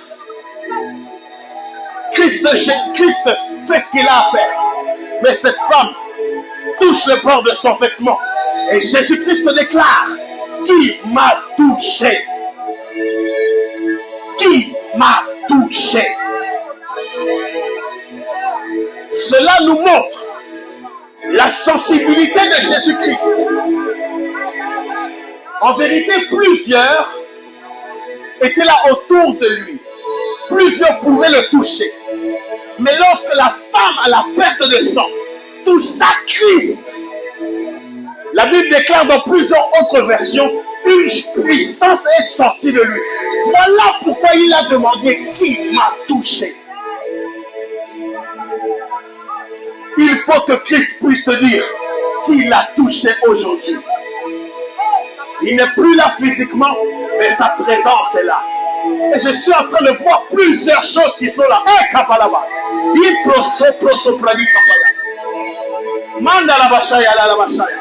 [SPEAKER 4] Christ fait ce qu'il a à faire. Mais cette femme touche le bord de son vêtement. Et Jésus-Christ déclare, qui m'a touché? Qui m'a touché? Cela nous montre la sensibilité de Jésus-Christ. En vérité, plusieurs étaient là autour de lui. Plusieurs pouvaient le toucher. Mais lorsque la femme à la perte de sang toucha Christ, la Bible déclare dans plusieurs autres versions, une puissance est sortie de lui. Voilà pourquoi il a demandé qui m'a touché. Il faut que Christ puisse te dire qui l'a touché aujourd'hui. Il n'est plus là physiquement, mais sa présence est là. Et je suis en train de voir plusieurs choses qui sont là. Eh, kapalaba. Manda la bashaya la bashaya.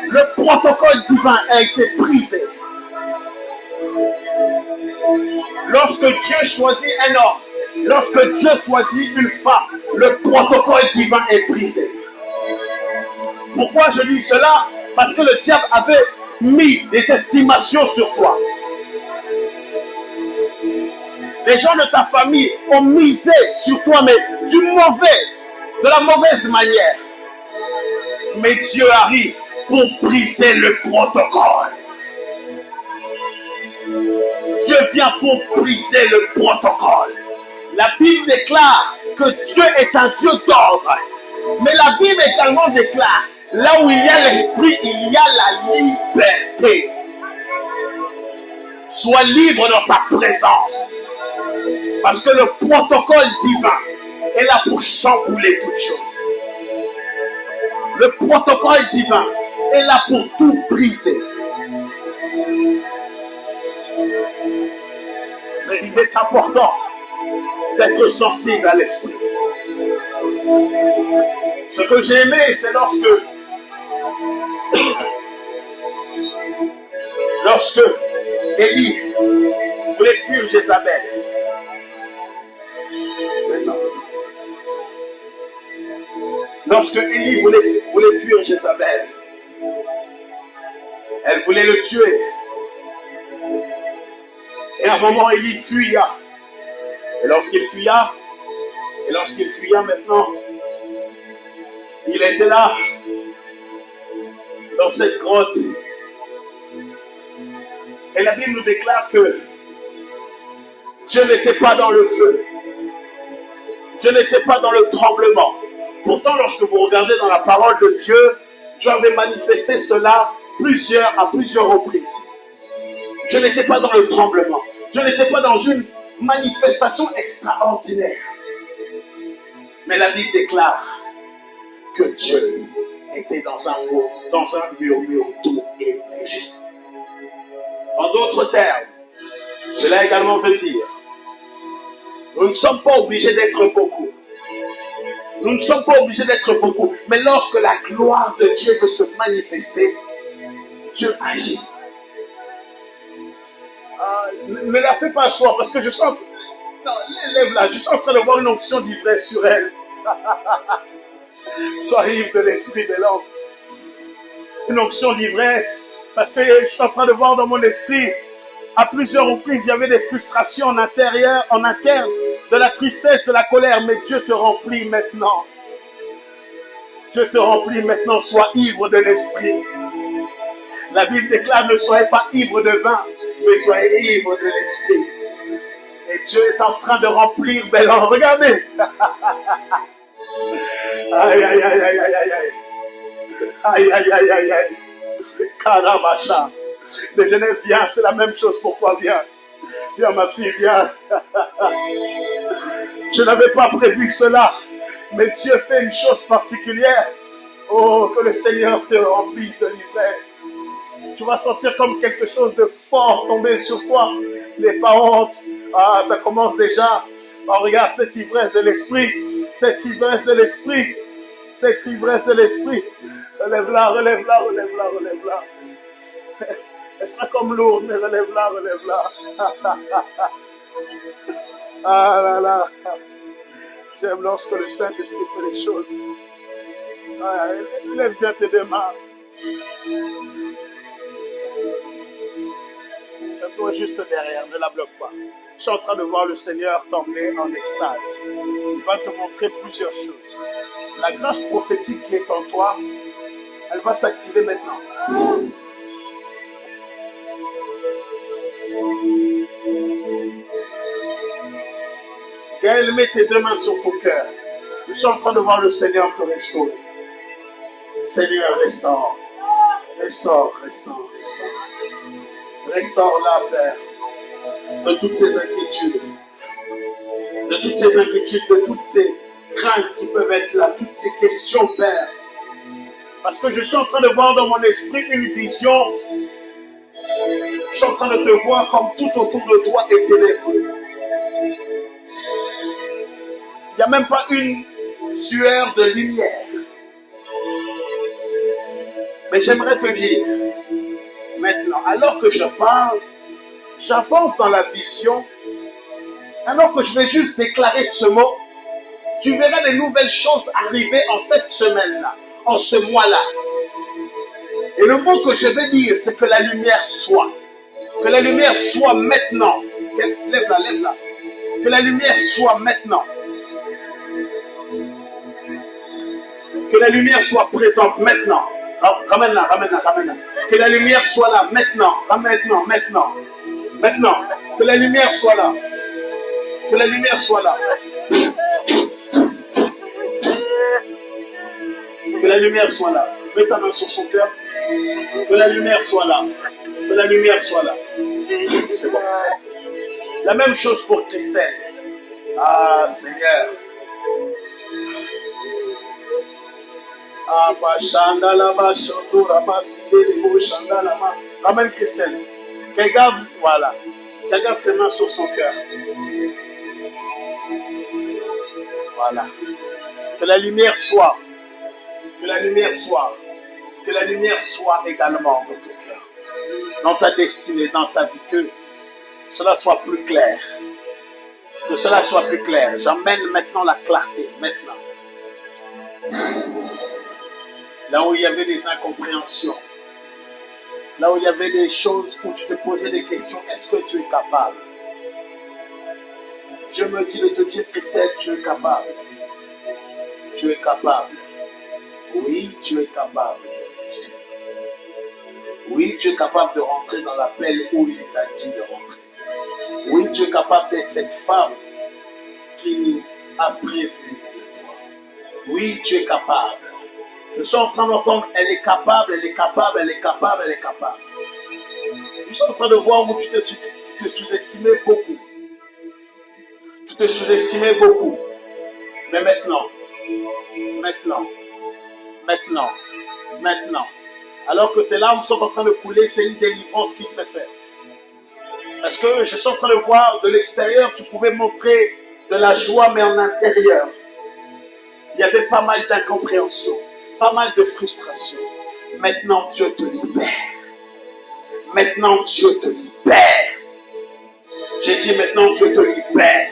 [SPEAKER 4] Le protocole divin a été brisé. Lorsque Dieu choisit un homme, lorsque Dieu choisit une femme, le protocole divin est brisé. Pourquoi je dis cela? Parce que le diable avait mis des estimations sur toi. Les gens de ta famille ont misé sur toi, mais de la mauvaise manière. Mais Dieu arrive pour briser le protocole. Dieu vient pour briser le protocole. La Bible déclare que Dieu est un Dieu d'ordre. Mais la Bible également déclare, là où il y a l'esprit, il y a la liberté. Sois libre dans sa présence. Parce que le protocole divin est là pour chambouler toutes choses. Le protocole divin est là pour tout briser. Mais il est important d'être sensible à l'esprit. Ce que j'ai aimé, c'est lorsque Élie voulait fuir Jézabel. C'est ça. Lorsque Élie voulait fuir Jézabel, elle voulait le tuer. Et à un moment, Élie fuya. Et lorsqu'il fuya maintenant, il était là, dans cette grotte. Et la Bible nous déclare que Dieu n'était pas dans le feu. Dieu n'était pas dans le tremblement. Pourtant, lorsque vous regardez dans la parole de Dieu, Dieu avait manifesté cela à plusieurs reprises. Dieu n'était pas dans le tremblement. Dieu n'était pas dans une manifestation extraordinaire. Mais la Bible déclare que Dieu était dans un murmure doux et léger. En d'autres termes, cela également veut dire, nous ne sommes pas obligés d'être beaucoup. Nous ne sommes pas obligés d'être beaucoup. Mais lorsque la gloire de Dieu veut se manifester, Dieu agit. Ne la fais pas asseoir parce que je sens... Non, lève-la. Je suis en train de voir une onction d'ivresse sur elle. Sois ivre de l'esprit de l'homme. Une onction d'ivresse. Parce que je suis en train de voir dans mon esprit, à plusieurs reprises, il y avait des frustrations en interne, de la tristesse, de la colère. Mais Dieu te remplit maintenant. Dieu te remplit maintenant. Sois ivre de l'esprit. La Bible déclare, ne soyez pas ivre de vin, mais soyez ivre de l'esprit. Et Dieu est en train de remplir Bélan. Regardez. Aïe, aïe, aïe, aïe, aïe, aïe. Aïe, aïe, aïe, aïe, aïe. Karabacha. Déjeuner, viens, c'est la même chose pour toi, viens. Viens, ma fille, viens. Je n'avais pas prévu cela, mais Dieu fait une chose particulière. Oh, que le Seigneur te remplisse de l'ivresse. Tu vas sentir comme quelque chose de fort tomber sur toi. N'aie pas honte. Ah, ça commence déjà. Oh, regarde cette ivresse de l'esprit. Cette ivresse de l'esprit. Cette ivresse de l'esprit. Relève-la, relève-la, relève-la, relève-la. Elle sera comme lourde, mais relève-la, relève-la. Ah là là. J'aime lorsque le Saint-Esprit fait les choses. Ah, lève bien tes deux mains. Tiens-toi juste derrière, ne la bloque pas. Je suis en train de voir le Seigneur t'emmener en extase. Il va te montrer plusieurs choses. La grâce prophétique qui est en toi, elle va s'activer maintenant. Gaël, mets tes deux mains sur ton cœur. Je suis en train de voir le Seigneur te restaurer. Seigneur, restaure. Restaure, restaure, restaure. Restaure-la, Père, de toutes ces inquiétudes, de toutes ces inquiétudes, de toutes ces craintes qui peuvent être là, toutes ces questions, Père. Parce que je suis en train de voir dans mon esprit une vision. Je suis en train de te voir comme tout autour de toi est ténébreux. Il n'y a même pas une sueur de lumière. Mais j'aimerais te dire, maintenant, alors que je parle, j'avance dans la vision. Alors que je vais juste déclarer ce mot, tu verras des nouvelles choses arriver en cette semaine-là, en ce mois-là. Et le mot que je vais dire, c'est que la lumière soit. Que la lumière soit maintenant. Lève-la, lève-la. Que la lumière soit maintenant. Que la lumière soit présente maintenant. Ramène-la, ramène-la, ramène-la. Que la lumière soit là maintenant. Maintenant, maintenant. Maintenant. Que la lumière soit là. Que la lumière soit là. Que la lumière soit là. Mets ta main sur son cœur. Que la lumière soit là. Que la lumière soit là. C'est bon. La même chose pour Christelle. Ah, Seigneur. Ramène Christelle. Qu'elle garde, voilà. Qu'elle garde ses mains sur son cœur. Voilà. Que la lumière soit. Que la lumière soit. Que la lumière soit également dans ton cœur. Dans ta destinée, dans ta vie. Que cela soit plus clair. Que cela soit plus clair. J'emmène maintenant la clarté. Maintenant. Là où il y avait des incompréhensions. Là où il y avait des choses où tu te posais des questions. Est-ce que tu es capable? Je me dis de te dire, Christelle, tu es capable. Tu es capable. Oui, tu es capable. Oui, tu es capable de rentrer dans l'appel où il t'a dit de rentrer. Oui, tu es capable d'être cette femme qu'il a prévu de toi. Oui, tu es capable. Je suis en train d'entendre, elle est capable, elle est capable, elle est capable, elle est capable. Je suis en train de voir où tu te sous-estimais beaucoup. Tu te sous-estimais beaucoup. Mais maintenant, alors que tes larmes sont en train de couler, c'est une délivrance qui s'est faite. Parce que je suis en train de voir de l'extérieur, tu pouvais montrer de la joie, mais en intérieur, il y avait pas mal d'incompréhension, pas mal de frustration. Maintenant, Dieu te libère. Maintenant, Dieu te libère. J'ai dit maintenant, Dieu te libère.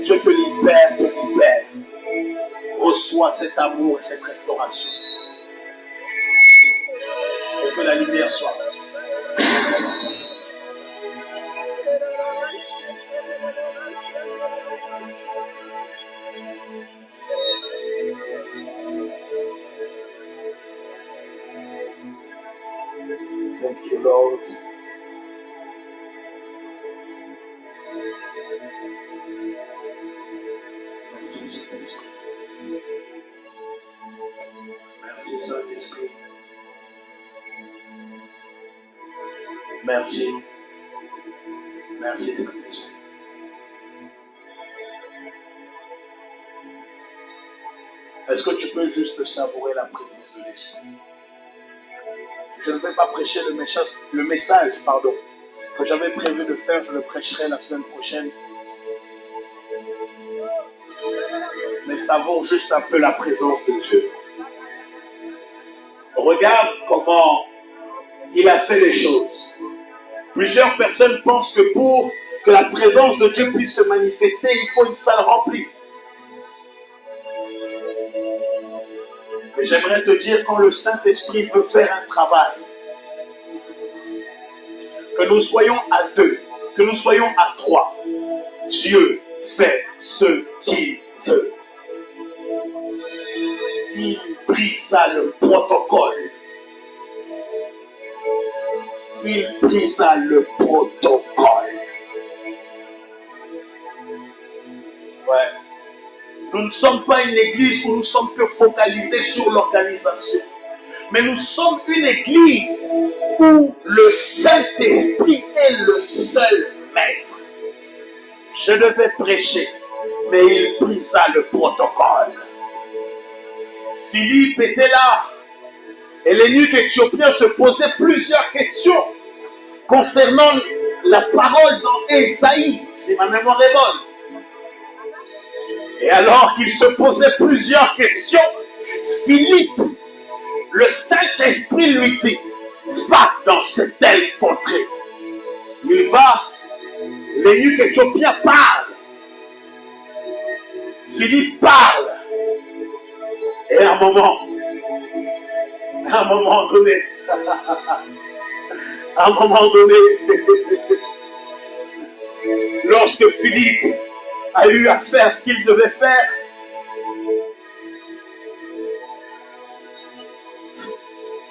[SPEAKER 4] Dieu te libère, te libère. Reçois cet amour et cette restauration. Et que la lumière soit. Thank you, Lord. Merci, Saint-Esprit. Merci, Saint-Esprit. Merci. Merci, Saint-Esprit. Est-ce que tu peux juste savourer la présence de l'Esprit? Je ne vais pas prêcher le message que j'avais prévu de faire. Je le prêcherai la semaine prochaine. Mais savoure juste un peu la présence de Dieu. Regarde comment il a fait les choses. Plusieurs personnes pensent que pour que la présence de Dieu puisse se manifester, il faut une salle remplie. Mais j'aimerais te dire, quand le Saint-Esprit veut faire un travail, que nous soyons à 2, que nous soyons à 3, Dieu fait ce qu'il veut. Il brisa le protocole. Il brisa le protocole. Ouais. Nous ne sommes pas une église où nous sommes que focalisés sur l'organisation. Mais nous sommes une église où le Saint-Esprit est le seul maître. Je devais prêcher, mais il brisa le protocole. Philippe était là. Et l'eunuque éthiopien se posait plusieurs questions concernant la parole dans Ésaïe, si ma mémoire est bonne. Et alors qu'il se posait plusieurs questions, Philippe, le Saint-Esprit lui dit, va dans cette telle contrée. Il va, l'eunuque éthiopien parle. Philippe parle. Et à un moment donné, lorsque Philippe a eu à faire ce qu'il devait faire,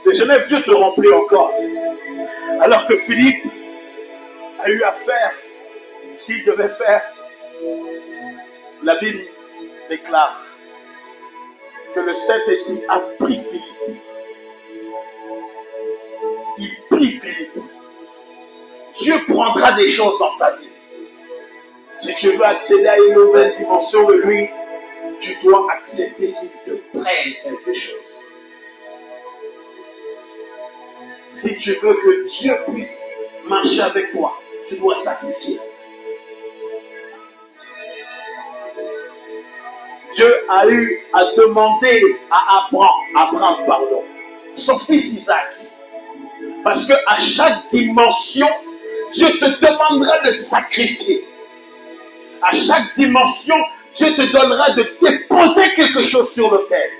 [SPEAKER 4] de Genève, Dieu te remplit encore. Alors que Philippe a eu à faire ce qu'il devait faire, la Bible déclare que le Saint-Esprit a pris Philippe. Il prie Philippe. Dieu prendra des choses dans ta vie. Si tu veux accéder à une nouvelle dimension de lui, tu dois accepter qu'il te prenne quelque chose. Si tu veux que Dieu puisse marcher avec toi, tu dois sacrifier. Dieu a eu à demander à Abraham, son fils Isaac. Parce qu'à chaque dimension, Dieu te demandera de sacrifier. À chaque dimension, Dieu te donnera de déposer quelque chose sur l'autel.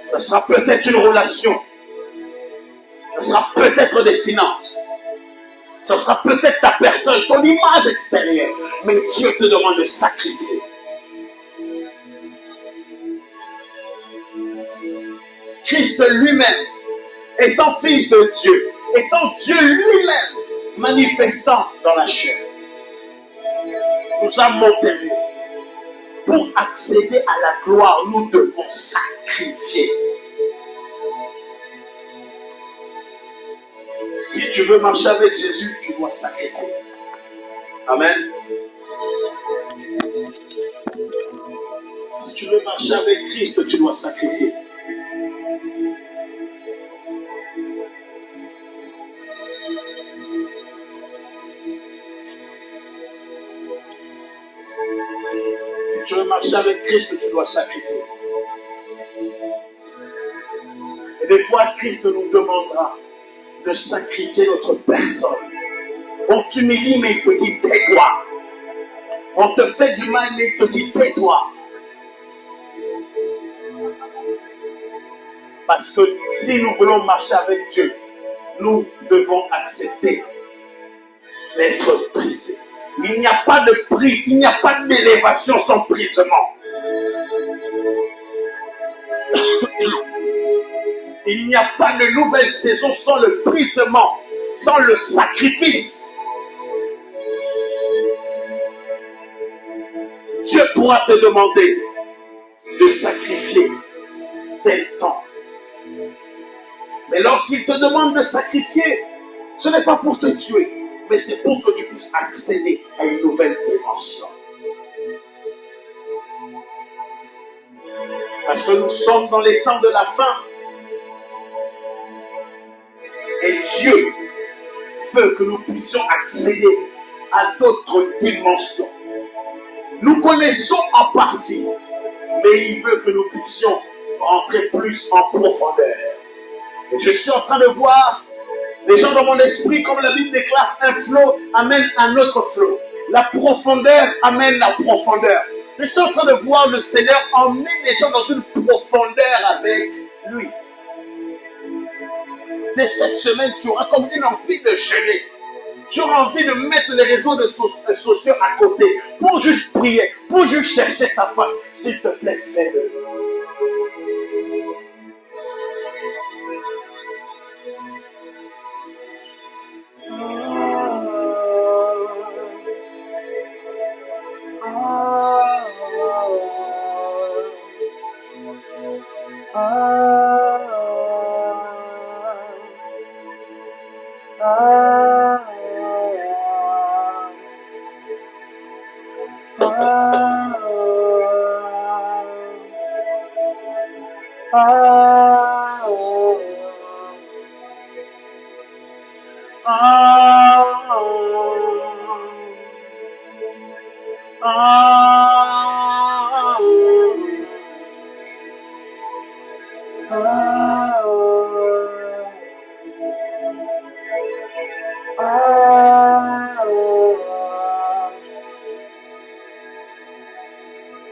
[SPEAKER 4] Ça sera peut-être une relation. Ça sera peut-être des finances. Ça sera peut-être ta personne, ton image extérieure. Mais Dieu te demande de sacrifier. Christ lui-même, étant fils de Dieu, étant Dieu lui-même, manifestant dans la chair, nous a montré. Pour accéder à la gloire, nous devons sacrifier. Si tu veux marcher avec Jésus, tu dois sacrifier. Amen. Si tu veux marcher avec Christ, tu dois sacrifier. Si tu veux marcher avec Christ, tu dois sacrifier. Et des fois, Christ nous demandera de sacrifier notre personne. On t'humilie, mais il te dit tais-toi. On te fait du mal, mais il te dit tais-toi. Parce que si nous voulons marcher avec Dieu, nous devons accepter d'être brisés. Il n'y a pas de prise, il n'y a pas d'élévation sans brisement. Il n'y a pas de nouvelle saison sans le brisement, sans le sacrifice. Dieu pourra te demander de sacrifier tel temps. Mais lorsqu'il te demande de sacrifier, ce n'est pas pour te tuer, mais c'est pour que tu puisses accéder à une nouvelle dimension. Parce que nous sommes dans les temps de la fin. Et Dieu veut que nous puissions accéder à d'autres dimensions. Nous connaissons en partie, mais il veut que nous puissions rentrer plus en profondeur. Et je suis en train de voir les gens dans mon esprit, comme la Bible déclare, un flot amène un autre flot. La profondeur amène la profondeur. Je suis en train de voir le Seigneur emmener les gens dans une profondeur avec lui. Dès cette semaine, tu auras comme une envie de jeûner. Tu auras envie de mettre les réseaux sociaux à côté pour juste prier, pour juste chercher sa face. S'il te plaît, fais-le.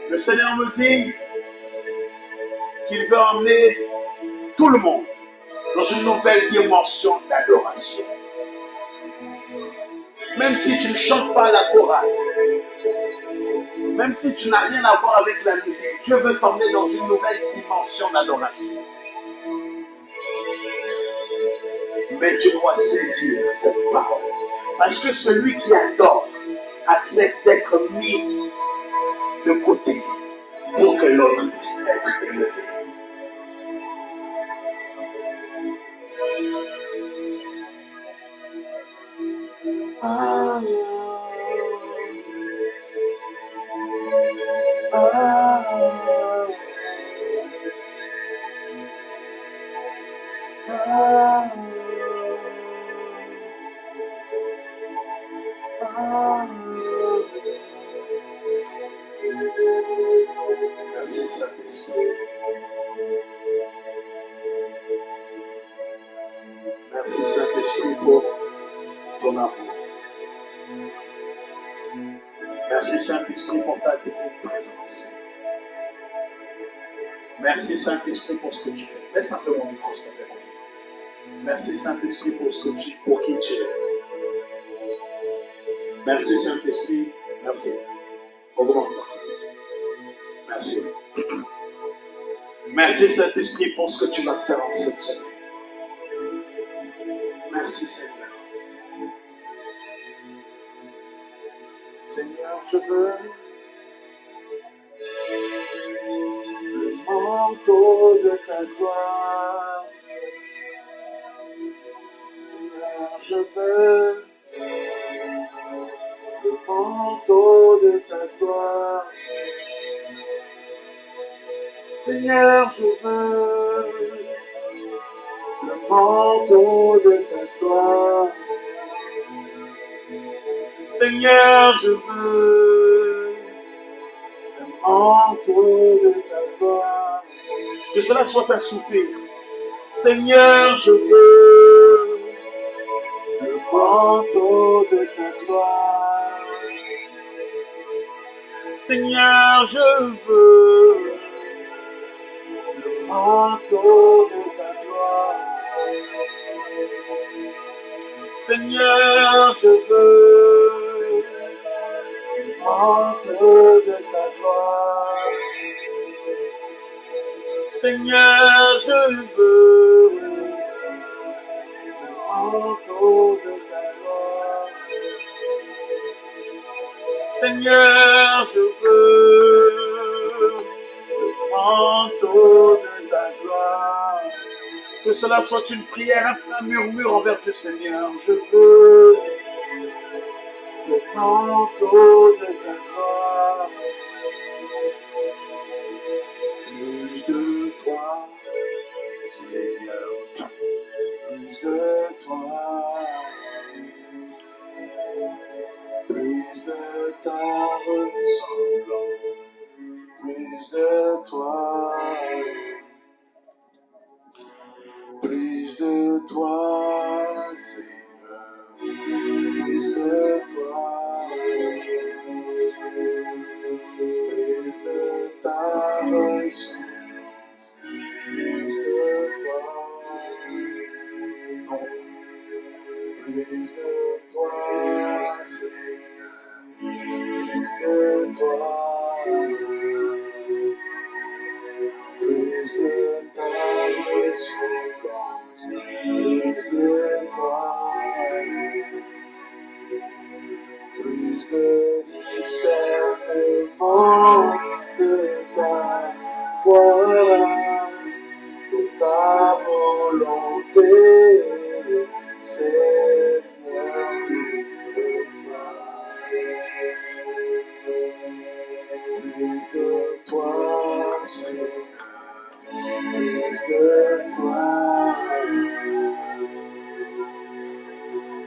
[SPEAKER 4] Le Seigneur me dit qu'il veut emmener tout le monde dans une nouvelle dimension d'adoration. Même si tu ne chantes pas la chorale, même si tu n'as rien à voir avec la musique, Dieu veut t'emmener dans une nouvelle dimension d'adoration. Mais tu dois saisir cette parole. Parce que celui qui adore accepte d'être mis de côté pour que l'autre puisse être élevé. Merci Saint-Esprit. Merci Saint-Esprit pour ton amour. Merci Saint-Esprit pour ta divine présence. Merci Saint-Esprit pour ce que tu fais. Laisse un peu mon micro, s'il te plaît. Merci Saint-Esprit pour qui tu es. Merci Saint-Esprit. Merci. Augmente-toi. Merci. Merci Saint-Esprit pour ce que tu vas faire en cette semaine. Merci Seigneur. Seigneur, je veux le manteau de ta gloire. Seigneur, je veux le manteau de ta gloire. Seigneur, je veux le manteau de ta gloire. Seigneur, je veux le manteau de ta gloire. Que cela soit un soupir. Seigneur, je veux le manteau de ta gloire. Seigneur, je veux le manteau de ta gloire. Seigneur, je veux le manteau de ta gloire. Seigneur, je veux le manteau de ta gloire. Seigneur, je veux le manteau de ta gloire. Que cela soit une prière, un murmure envers Dieu Seigneur. Je veux le manteau de ta gloire. Plus de toi, Seigneur. Plus de toi. Plus de ta ressemblance. Plus de toi. Plus de toi, Seigneur, plus de toi, plus de ta ressemblance, plus de toi, non, plus de toi, Seigneur, plus de toi. Plus de ta ressemblance, plus de toi, plus de discernement de ta voix, de ta volonté, Seigneur, plus de toi. Plus de toi, Seigneur. Plus de toi,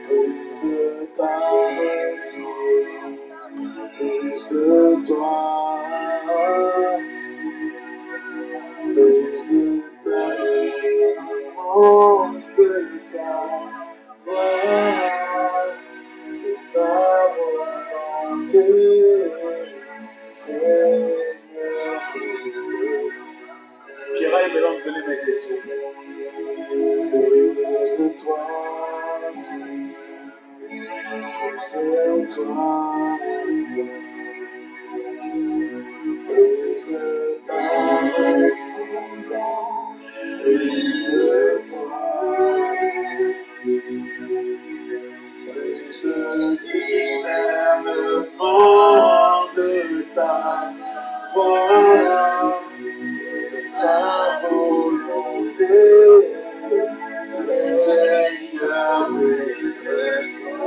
[SPEAKER 4] plus de ta ressemblance, plus de toi, plus de ta ressemblance, de ta voix, de ta volonté, Seigneur, plus de toi. Kira et Mélan, venez m'aider, Seigneur. Plus de toi, Seigneur. Plus de toi. Plus de ta ressemblance. Plus de toi. Plus de discernement de ta voix. Ta volonté, Seigneur, plus de toi.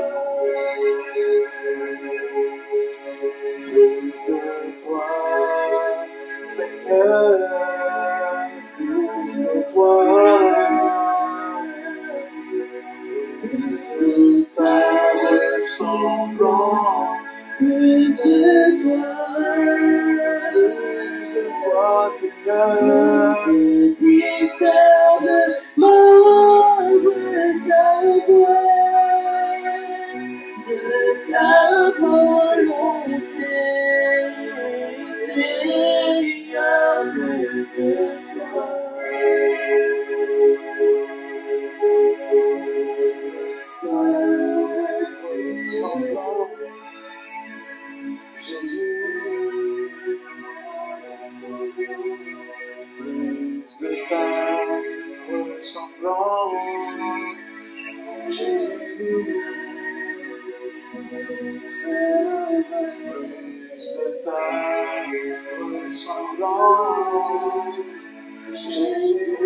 [SPEAKER 4] Plus de toi, Seigneur, plus de toi. Plus de ta ressemblance, plus de toi. Toi, Seigneur, discernement de ta voix, de ta volonté, Seigneur, plus de toi. Jésus, plus de ta ressemblance, Jésus, plus de ta ressemblance, Jésus,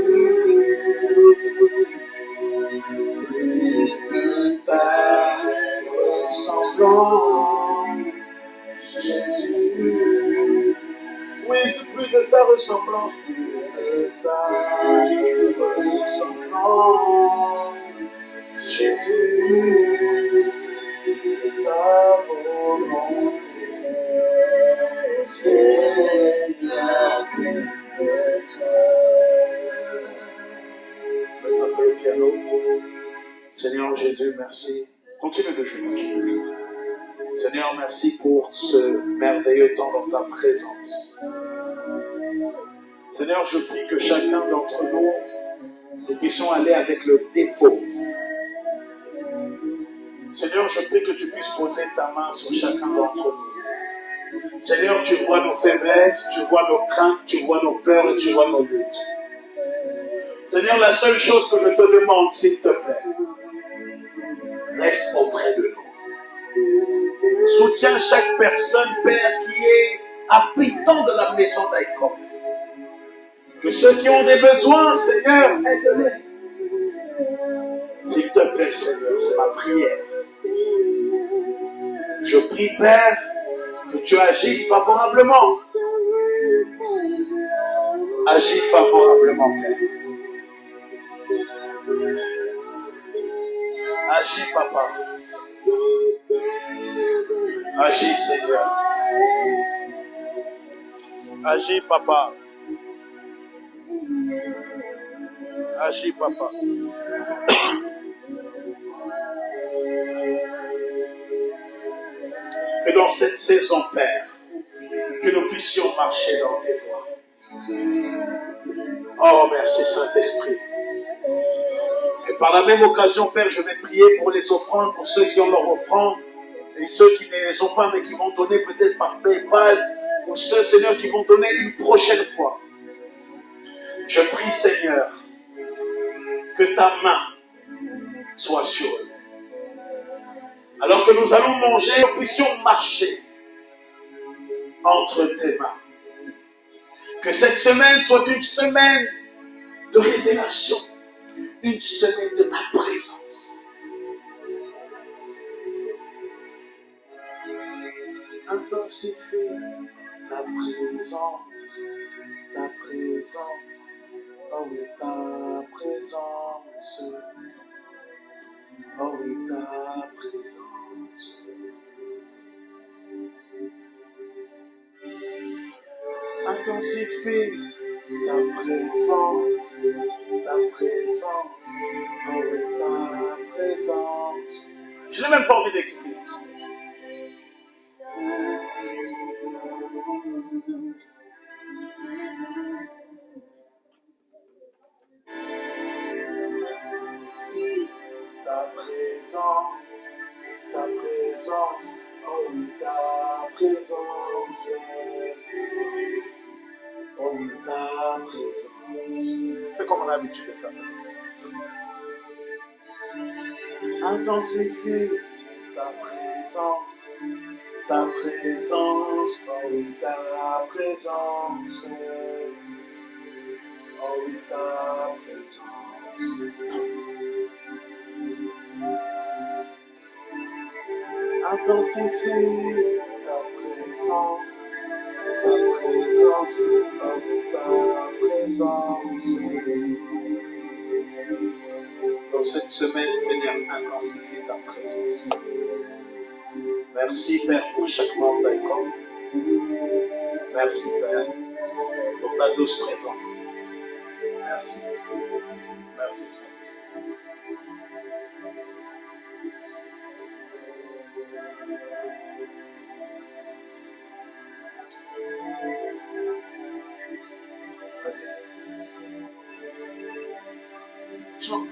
[SPEAKER 4] plus de ta ressemblance, Jésus. Oui, plus de ta ressemblance, plus de ta ressemblance, Jésus, ta volonté, Seigneur, plus de toi. Laisse un peu le piano. Seigneur Jésus, merci. Continue de jouer, continue de jouer. Seigneur, merci pour ce merveilleux temps dans ta présence. Seigneur, je prie que chacun d'entre nous, nous puissions aller avec le dépôt. Seigneur, je prie que tu puisses poser ta main sur chacun d'entre nous. Seigneur, tu vois nos faiblesses, tu vois nos craintes, tu vois nos peurs et tu vois nos luttes. Seigneur, la seule chose que je te demande, s'il te plaît, reste auprès de nous. Soutiens chaque personne, Père, qui est habitant de la maison d'Aïkof. Que ceux qui ont des besoins, Seigneur, aide-les. S'il te plaît, Seigneur, c'est ma prière. Je prie, Père, que tu agisses favorablement. Agis favorablement, Père. Agis, Papa. Agis, Seigneur. Agis, Papa. Agis, Papa. Que dans cette saison, Père, que nous puissions marcher dans tes voies. Oh, merci Saint-Esprit. Et par la même occasion, Père, je vais prier pour les offrandes, pour ceux qui ont leur offrande, et ceux qui ne les ont pas, mais qui vont donner peut-être par PayPal, ou ceux, Seigneur, qui vont donner une prochaine fois. Je prie, Seigneur, que ta main soit sur eux. Alors que nous allons manger, nous puissions marcher entre tes mains. Que cette semaine soit une semaine de révélation, une semaine de ta présence. Intensifie ta présence, ta présence, oh oui, ta présence, oh oui, ta présence. Intensifie ta présence, oh oui, ta présence. Je n'ai même pas envie d'écouter. Ta présence, oh oui, ta présence, oh oui, ta présence. Fais comme on a l'habitude de faire. Intensifie ta présence, oh oui, ta présence, oh oui, ta présence. Intensifie ta présence, oh oui, ta présence. Dans cette semaine, Seigneur, intensifie ta présence. Merci, Père, pour chaque membre d'ICOF. Merci, Père, pour ta douce présence. Merci. Merci, Saint-Esprit. Vas-y. Chante.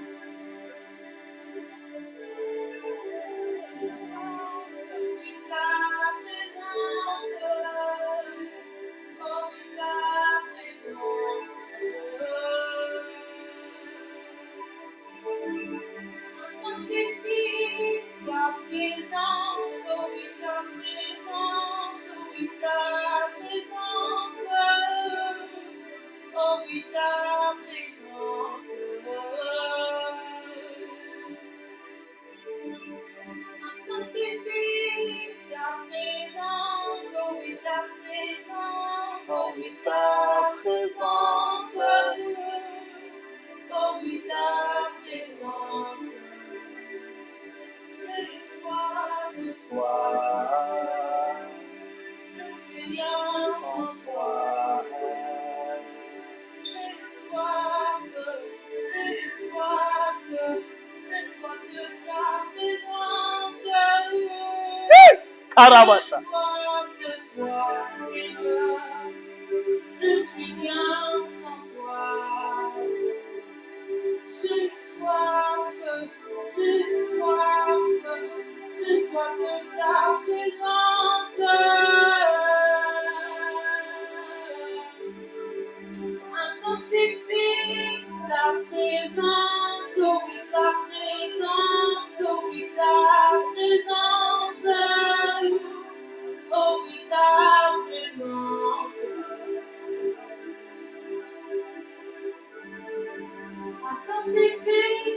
[SPEAKER 4] Arabasha. Je suis bien sans toi. J'ai soif, j'ai soif, j'ai soif de ta présence. Intensifie ta présence, oh oui, ta présence, oh oui, ta présence, oh oui, ta présence. Intensifie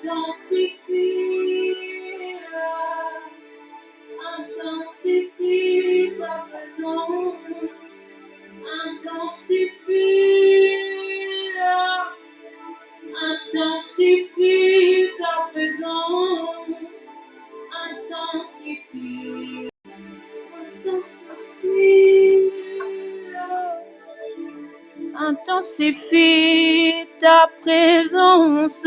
[SPEAKER 3] Intensifie ta présence, intensifie ta présence, intensifie, intensifie ta présence,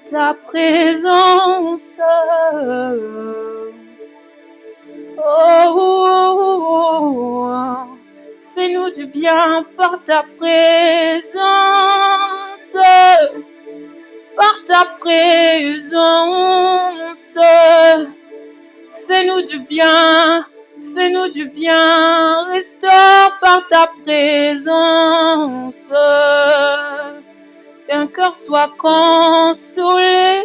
[SPEAKER 3] ta présence. Oh, fais-nous du bien par ta présence, par ta présence. Fais-nous du bien, restaure par ta présence. Qu'un cœur soit consolé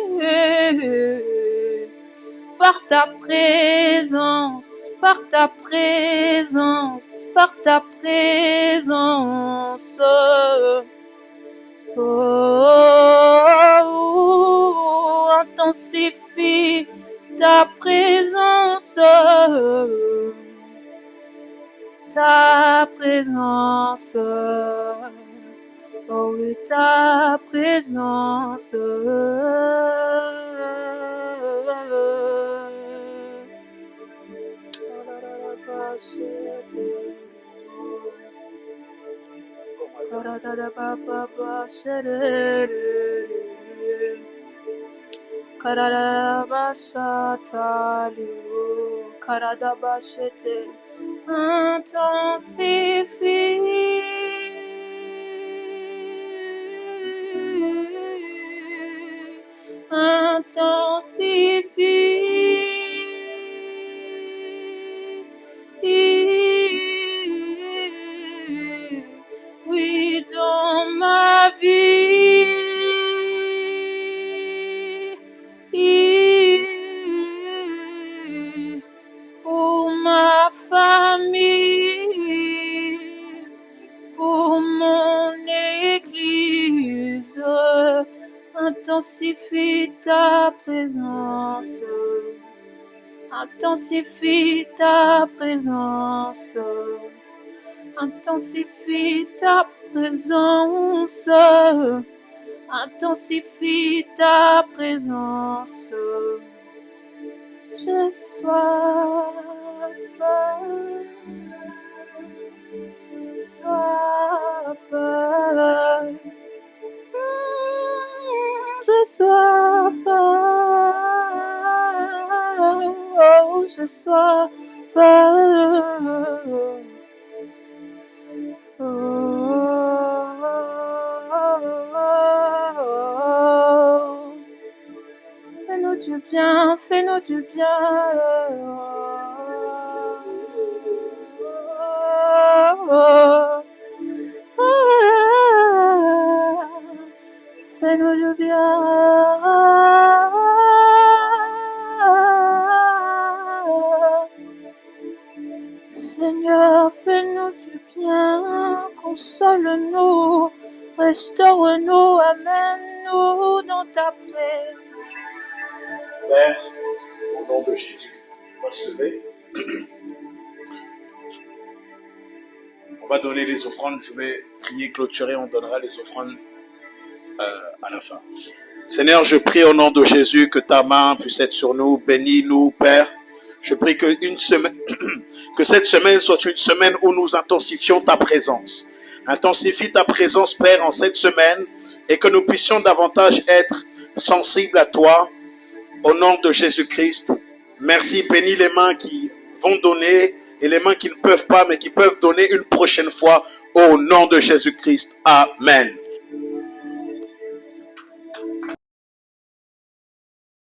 [SPEAKER 3] par ta présence, par ta présence, par ta présence. Oh, intensifie ta présence, ta présence. Oh oui, ta présence. Oui, dans ma vie, pour ma famille, pour mon église, intensifie ta présence, intensifie ta présence, intensifie ta présence, intensifie ta présence. J'ai soif, soif, j'ai soif, oh, j'ai soif, fais-nous du bien, fais-nous du bien. Fais-nous du bien. Seigneur, fais-nous du bien, console-nous, restaure-nous, amène-nous dans ta paix.
[SPEAKER 4] Père, au nom de Jésus, on va se lever. On va donner les offrandes. Je vais prier, clôturer. On donnera les offrandes à la fin. Seigneur, je prie au nom de Jésus que ta main puisse être sur nous. Bénis-nous, Père. Je prie que cette semaine soit une semaine où nous intensifions ta présence. Intensifie ta présence, Père, en cette semaine et que nous puissions davantage être sensibles à toi. Au nom de Jésus-Christ, merci. Bénis les mains qui vont donner et les mains qui ne peuvent pas, mais qui peuvent donner une prochaine fois. Au nom de Jésus-Christ. Amen.